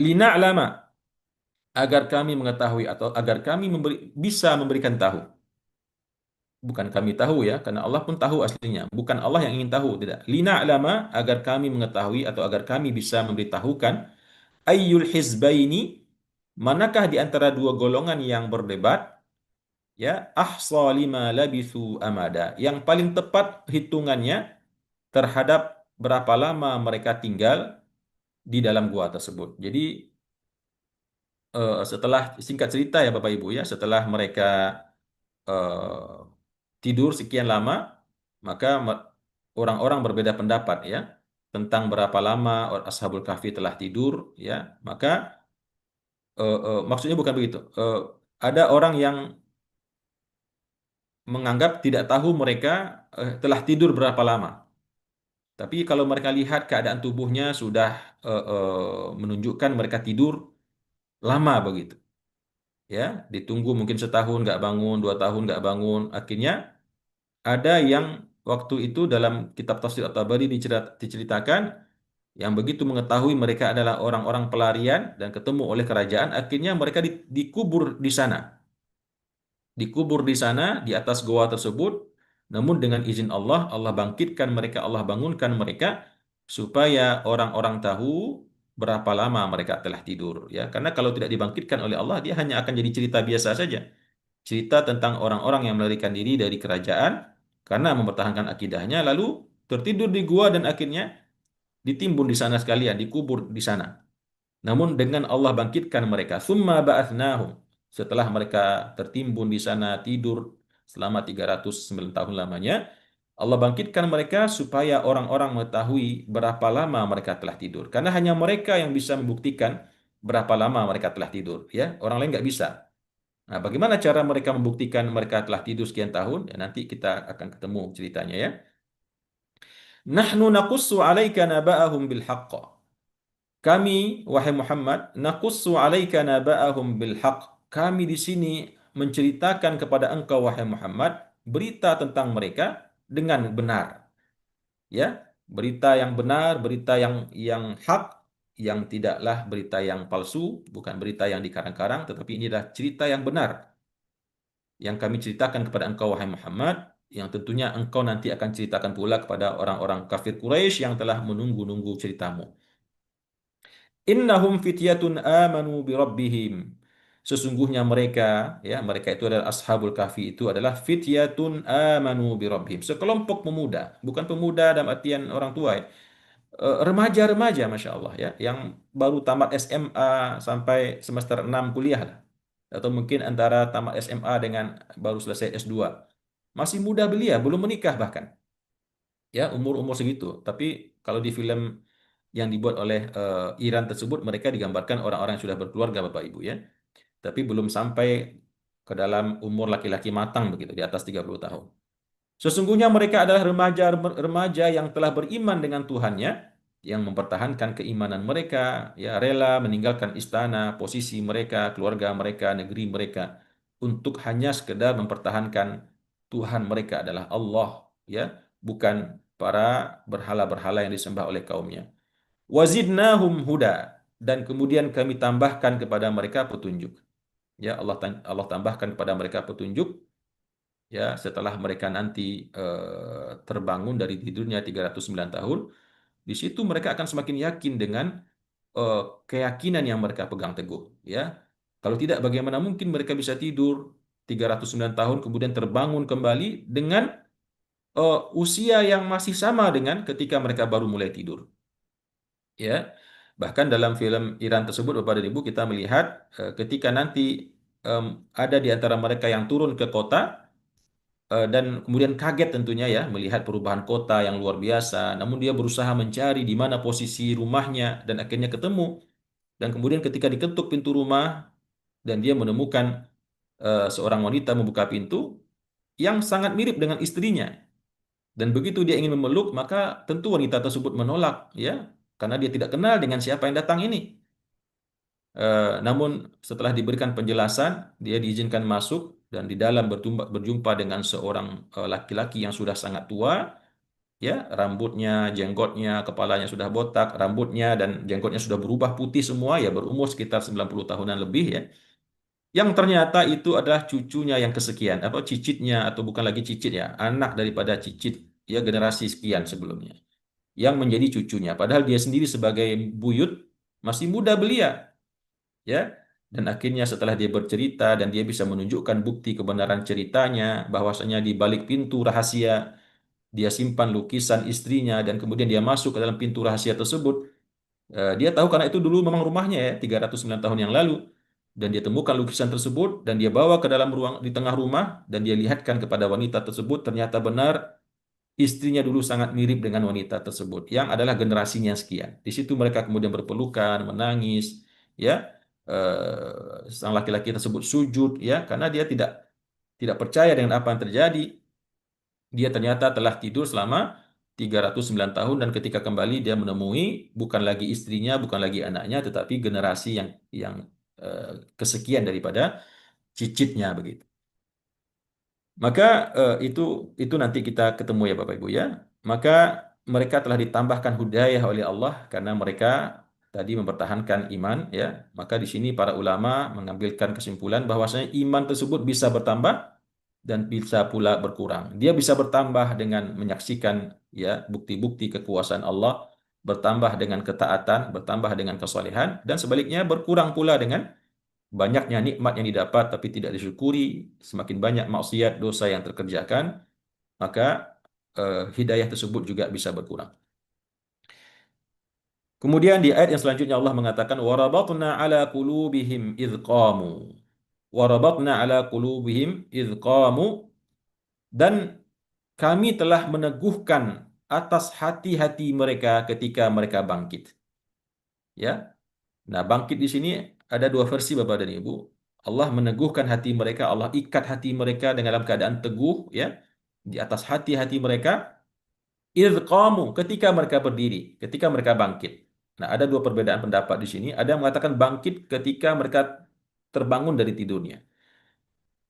lina'lama, agar kami mengetahui atau agar kami bisa memberikan tahu. Bukan kami tahu ya, karena Allah pun tahu aslinya. Bukan Allah yang ingin tahu, tidak. Lina alama, agar kami mengetahui atau agar kami bisa memberitahukan ayyul hizbaini, manakah di antara dua golongan yang berdebat, ya, ahsa lima labithu amada, yang paling tepat hitungannya terhadap berapa lama mereka tinggal di dalam gua tersebut. Jadi setelah singkat cerita ya Bapak Ibu ya, setelah mereka tidur sekian lama, maka orang-orang berbeda pendapat ya. tentang berapa lama Ashabul Kahfi telah tidur, ya, maka maksudnya bukan begitu. Ada orang yang menganggap tidak tahu mereka telah tidur berapa lama. Tapi kalau mereka lihat keadaan tubuhnya sudah menunjukkan mereka tidur lama begitu, ya, ditunggu mungkin setahun nggak bangun, 2 tahun nggak bangun, akhirnya ada yang waktu itu dalam kitab Tafsir At-Tabari diceritakan yang begitu mengetahui mereka adalah orang-orang pelarian dan ketemu oleh kerajaan, akhirnya mereka dikubur di sana. Dikubur di sana, di atas goa tersebut, namun dengan izin Allah, Allah bangkitkan mereka, Allah bangunkan mereka, supaya orang-orang tahu berapa lama mereka telah tidur. Ya, karena kalau tidak dibangkitkan oleh Allah, dia hanya akan jadi cerita biasa saja. Cerita tentang orang-orang yang melarikan diri dari kerajaan, karena mempertahankan akidahnya, lalu tertidur di gua dan akhirnya ditimbun di sana sekalian, dikubur di sana. Namun dengan Allah bangkitkan mereka, summa ba'athnahum. Setelah mereka tertimbun di sana tidur selama 309 tahun lamanya, Allah bangkitkan mereka supaya orang-orang mengetahui berapa lama mereka telah tidur. Karena hanya mereka yang bisa membuktikan berapa lama mereka telah tidur, ya. Orang lain nggak bisa. Nah, bagaimana cara mereka membuktikan mereka telah tidur sekian tahun? Ya, nanti kita akan ketemu ceritanya, ya. Nahnu naqussu 'alaika naba'ahum bil haqq. Kami, wahai Muhammad, naqussu 'alaika naba'ahum bil haqq. Kami di sini menceritakan kepada engkau, wahai Muhammad, berita tentang mereka dengan benar. Ya, berita yang benar, berita yang hak, yang tidaklah berita yang palsu, bukan berita yang dikarang-karang, tetapi ini adalah cerita yang benar yang kami ceritakan kepada engkau, wahai Muhammad, yang tentunya engkau nanti akan ceritakan pula kepada orang-orang kafir Quraisy yang telah menunggu-nunggu ceritamu. Innahum fityatun amanu bi rabbihim. Sesungguhnya mereka, ya, mereka itu adalah Ashabul Kahfi, itu adalah fityatun amanu bi rabbihim. Sekelompok pemuda, bukan pemuda dalam artian orang tua, ya. Remaja-remaja, Masya Allah, ya, yang baru tamat SMA sampai semester 6 kuliah lah. Atau mungkin antara tamat SMA dengan baru selesai S2. Masih muda belia, belum menikah bahkan. Ya, umur-umur segitu. Tapi kalau di film yang dibuat oleh Iran tersebut, mereka digambarkan orang-orang yang sudah berkeluarga, Bapak Ibu, ya. Tapi belum sampai ke dalam umur laki-laki matang begitu, di atas 30 tahun. Sesungguhnya mereka adalah remaja yang telah beriman dengan Tuhannya, yang mempertahankan keimanan mereka, ya, rela meninggalkan istana, posisi mereka, keluarga mereka, negeri mereka, untuk hanya sekedar mempertahankan Tuhan mereka adalah Allah, ya, bukan para berhala-berhala yang disembah oleh kaumnya. Wazidnahum huda, dan kemudian kami tambahkan kepada mereka petunjuk. Ya, Allah tambahkan kepada mereka petunjuk, ya, setelah mereka nanti terbangun dari tidurnya 309 tahun. Di situ mereka akan semakin yakin dengan eh, keyakinan yang mereka pegang teguh, ya. Kalau tidak, bagaimana mungkin mereka bisa tidur 309 tahun kemudian terbangun kembali dengan usia yang masih sama dengan ketika mereka baru mulai tidur, ya. Bahkan dalam film Iran tersebut, Bapak dan Ibu, kita melihat ketika nanti em, ada di antara mereka yang turun ke kota, dan kemudian kaget tentunya, ya, melihat perubahan kota yang luar biasa. Namun dia berusaha mencari di mana posisi rumahnya dan akhirnya ketemu. Dan kemudian ketika diketuk pintu rumah dan dia menemukan seorang wanita membuka pintu yang sangat mirip dengan istrinya. Dan begitu dia ingin memeluk, maka tentu wanita tersebut menolak, ya, karena dia tidak kenal dengan siapa yang datang ini. Namun setelah diberikan penjelasan, dia diizinkan masuk dan di dalam berjumpa dengan seorang laki-laki yang sudah sangat tua, ya, rambutnya, jenggotnya, kepalanya sudah botak, rambutnya dan jenggotnya sudah berubah putih semua, ya, berumur sekitar 90 tahunan lebih, ya. Yang ternyata itu adalah cucunya yang kesekian, atau cicitnya, atau bukan lagi cicit, ya, anak daripada cicit, ya, generasi sekian sebelumnya, yang menjadi cucunya. Padahal dia sendiri sebagai buyut masih muda belia, ya. Dan akhirnya setelah dia bercerita dan dia bisa menunjukkan bukti kebenaran ceritanya, bahwasanya di balik pintu rahasia dia simpan lukisan istrinya, dan kemudian dia masuk ke dalam pintu rahasia tersebut. Dia tahu karena itu dulu memang rumahnya, ya, 309 tahun yang lalu. Dan dia temukan lukisan tersebut dan dia bawa ke dalam ruang di tengah rumah dan dia lihatkan kepada wanita tersebut, ternyata benar istrinya dulu sangat mirip dengan wanita tersebut yang adalah generasinya sekian. Di situ mereka kemudian berpelukan, menangis, ya. Sang laki-laki tersebut sujud, ya, karena dia tidak percaya dengan apa yang terjadi. Dia ternyata telah tidur selama 309 tahun dan ketika kembali dia menemui bukan lagi istrinya, bukan lagi anaknya, tetapi generasi yang kesekian daripada cicitnya begitu. Maka itu nanti kita ketemu ya Bapak Ibu ya. Maka mereka telah ditambahkan hidayah oleh Allah karena mereka tadi mempertahankan iman ya. Maka di sini para ulama mengambilkan kesimpulan bahwasanya iman tersebut bisa bertambah dan bisa pula berkurang. Dia bisa bertambah dengan menyaksikan ya bukti-bukti kekuasaan Allah, bertambah dengan ketaatan, bertambah dengan kesolehan dan sebaliknya berkurang pula dengan banyaknya nikmat yang didapat tapi tidak disyukuri, semakin banyak maksiat dosa yang terkerjakan, maka hidayah tersebut juga bisa berkurang. Kemudian di ayat yang selanjutnya Allah mengatakan warabatna ala qulubihim idz qamu. Warabatna ala qulubihim idz qamu dan kami telah meneguhkan atas hati-hati mereka ketika mereka bangkit. Ya. Nah, bangkit di sini ada dua versi Bapak dan Ibu. Allah meneguhkan hati mereka, Allah ikat hati mereka dengan dalam keadaan teguh ya di atas hati-hati mereka idz qamu ketika mereka berdiri, ketika mereka bangkit. Nah, ada dua perbedaan pendapat di sini. Ada yang mengatakan bangkit ketika mereka terbangun dari tidurnya.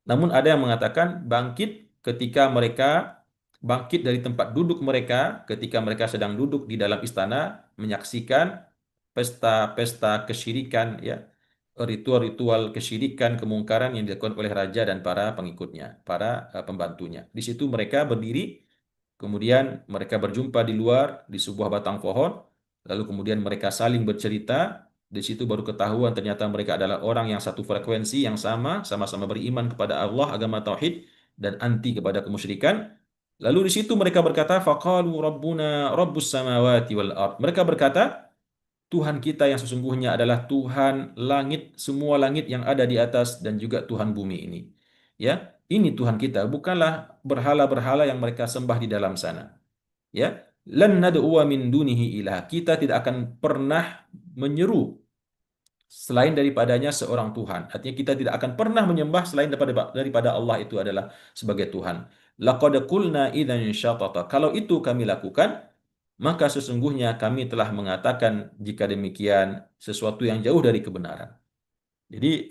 Namun ada yang mengatakan bangkit ketika mereka bangkit dari tempat duduk mereka ketika mereka sedang duduk di dalam istana menyaksikan pesta-pesta kesyirikan ya, ritual-ritual kesyirikan kemungkaran yang dilakukan oleh raja dan para pengikutnya, para pembantunya. Di situ mereka berdiri. Kemudian mereka berjumpa di luar di sebuah batang pohon, lalu kemudian mereka saling bercerita. Di situ baru ketahuan ternyata mereka adalah orang yang satu frekuensi yang sama, sama-sama beriman kepada Allah, agama tauhid dan anti kepada kemusyrikan. Lalu di situ mereka berkata, faqalu rabbuna rabbus samawati wal ard. Mereka berkata, Tuhan kita yang sesungguhnya adalah Tuhan langit, semua langit yang ada di atas dan juga Tuhan bumi ini. Ya, ini Tuhan kita, bukanlah berhala-berhala yang mereka sembah di dalam sana. Ya, lan nad'uwa min dunihi ilah. Kita tidak akan pernah menyeru selain daripadanya seorang Tuhan. Artinya kita tidak akan pernah menyembah selain daripada Allah itu adalah sebagai Tuhan. Laqad qulna idzan syatata. Kalau itu kami lakukan, maka sesungguhnya kami telah mengatakan jika demikian sesuatu yang jauh dari kebenaran. Jadi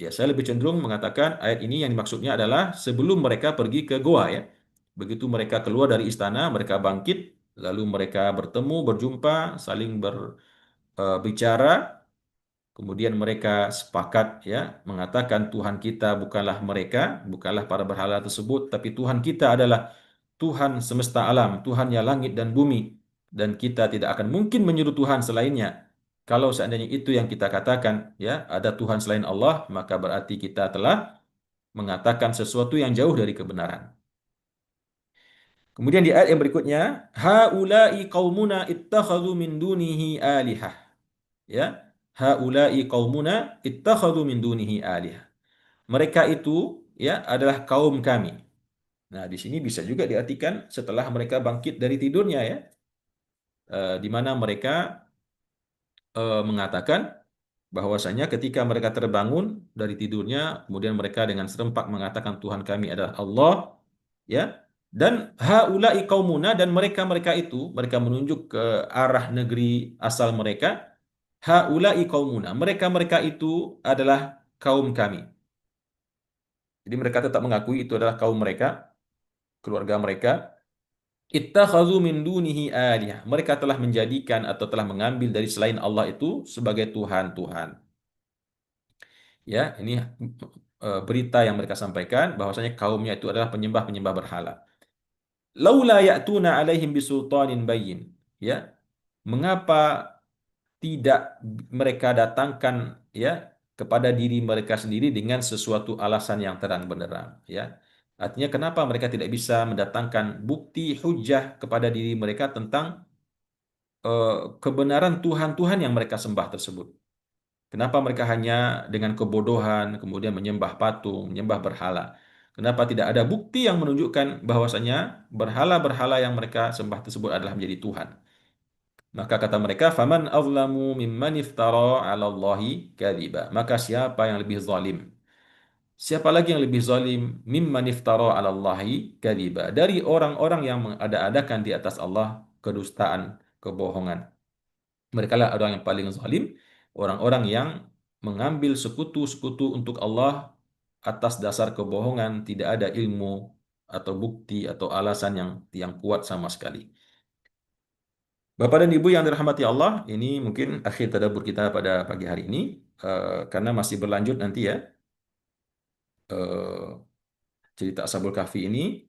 ya saya lebih cenderung mengatakan ayat ini yang dimaksudnya adalah sebelum mereka pergi ke goa ya. Begitu mereka keluar dari istana, mereka bangkit, lalu mereka bertemu, berjumpa, saling berbicara, kemudian mereka sepakat ya mengatakan Tuhan kita bukanlah mereka, bukanlah para berhala tersebut, tapi Tuhan kita adalah Tuhan semesta alam, Tuhannya langit dan bumi, dan kita tidak akan mungkin menyeru Tuhan selainnya. Kalau seandainya itu yang kita katakan, ya ada Tuhan selain Allah, maka berarti kita telah mengatakan sesuatu yang jauh dari kebenaran. Kemudian di ayat yang berikutnya, haula'i qaumuna ittakhadhu min dunihi alihah. Ya, haula'i qaumuna ittakhadhu min dunihi alihah. Mereka itu ya adalah kaum kami. Nah, di sini bisa juga diartikan setelah mereka bangkit dari tidurnya ya, di mana mereka mengatakan bahwasanya ketika mereka terbangun dari tidurnya, kemudian mereka dengan serempak mengatakan Tuhan kami adalah Allah, ya. Dan haula'i qaumuna dan mereka-mereka itu, mereka menunjuk ke arah negeri asal mereka. Haula'i qaumuna, mereka-mereka itu adalah kaum kami. Jadi mereka tetap mengakui itu adalah kaum mereka, keluarga mereka. Ittakhadhu min dunihi alihah. Mereka telah menjadikan atau telah mengambil dari selain Allah itu sebagai Tuhan-Tuhan. Ya, ini berita yang mereka sampaikan bahwasanya kaumnya itu adalah penyembah-penyembah berhala. Laula ya'tuna alaihim bisultanin bayyin. Ya, mengapa tidak mereka datangkan ya kepada diri mereka sendiri dengan sesuatu alasan yang terang benderang, ya. Artinya kenapa mereka tidak bisa mendatangkan bukti hujah kepada diri mereka tentang kebenaran Tuhan-Tuhan yang mereka sembah tersebut. Kenapa mereka hanya dengan kebodohan kemudian menyembah patung, menyembah berhala? Kenapa tidak ada bukti yang menunjukkan bahwasanya berhala-berhala yang mereka sembah tersebut adalah menjadi Tuhan? Maka kata mereka, "Faman azlamu mimman iftara 'ala Allahi kadhiba." Maka siapa yang lebih zalim? Siapa lagi yang lebih zalim mimman iftara 'ala Allahi kadhiba? Dari orang-orang yang mengada-adakan di atas Allah kedustaan, kebohongan. Mereka lah orang yang paling zalim, orang-orang yang mengambil sekutu-sekutu untuk Allah atas dasar kebohongan, tidak ada ilmu atau bukti atau alasan yang kuat sama sekali. Bapak dan Ibu yang dirahmati Allah, ini mungkin akhir tadabbur kita pada pagi hari ini, karena masih berlanjut nanti ya, eh, cerita Ashabul Kahfi ini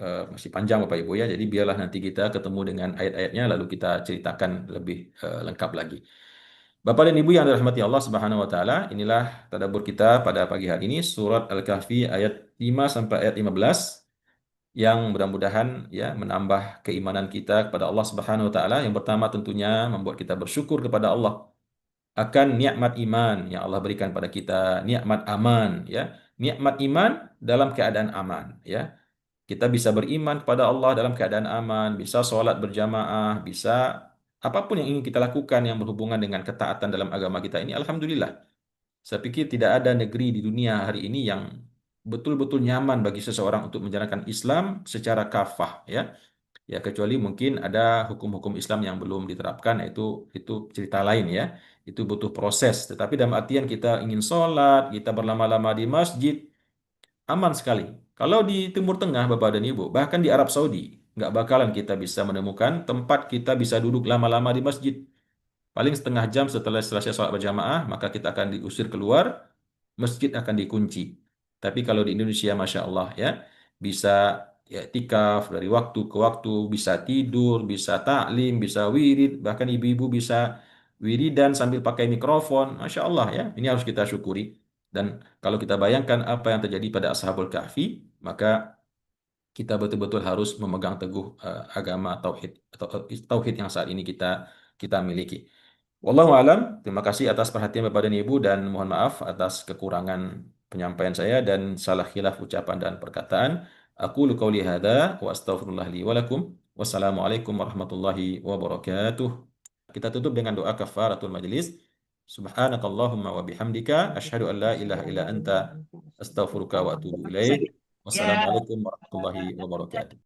masih panjang Bapak Ibu ya, jadi biarlah nanti kita ketemu dengan ayat-ayatnya lalu kita ceritakan lebih lengkap lagi. Bapak dan Ibu yang dirahmati Allah Subhanahu wa taala, inilah tadabbur kita pada pagi hari ini surat Al-Kahfi ayat 5 sampai ayat 15 yang mudah-mudahan ya menambah keimanan kita kepada Allah Subhanahu wa taala. Yang pertama tentunya membuat kita bersyukur kepada Allah akan nikmat iman yang Allah berikan pada kita, nikmat aman ya. Nikmat iman dalam keadaan aman ya. Kita bisa beriman kepada Allah dalam keadaan aman, bisa sholat berjamaah, bisa apapun yang ingin kita lakukan yang berhubungan dengan ketaatan dalam agama kita ini, alhamdulillah. Saya pikir tidak ada negeri di dunia hari ini yang betul-betul nyaman bagi seseorang untuk menjalankan Islam secara kafah, ya. Ya kecuali mungkin ada hukum-hukum Islam yang belum diterapkan, itu cerita lain ya. Itu butuh proses. Tetapi dalam artian kita ingin sholat, kita berlama-lama di masjid, aman sekali. Kalau di Timur Tengah, Bapak dan Ibu, bahkan di Arab Saudi, nggak bakalan kita bisa menemukan tempat kita bisa duduk lama-lama di masjid. Paling setengah jam setelah selesai sholat berjamaah, maka kita akan diusir keluar, masjid akan dikunci. Tapi kalau di Indonesia, Masya Allah ya, bisa ya tikaf dari waktu ke waktu, bisa tidur, bisa taklim, bisa wirid, bahkan ibu-ibu bisa wiridan sambil pakai mikrofon. Masya Allah ya, ini harus kita syukuri. Dan kalau kita bayangkan apa yang terjadi pada Ashabul Kahfi, maka kita betul-betul harus memegang teguh agama tauhid atau tauhid yang saat ini kita miliki. Wallahu alam, terima kasih atas perhatian Bapak dan Ibu dan mohon maaf atas kekurangan penyampaian saya dan salah khilaf ucapan dan perkataan. Aku qauli hadza wa astaghfirullah li wa lakum. Wassalamualaikum warahmatullahi wabarakatuh. Kita tutup dengan doa kafaratul majlis. Subhanakallahumma wa bihamdika asyhadu an la ilaha illa anta astaghfiruka wa atubu ilaik. Wassalamualaikum warahmatullahi wabarakatuh.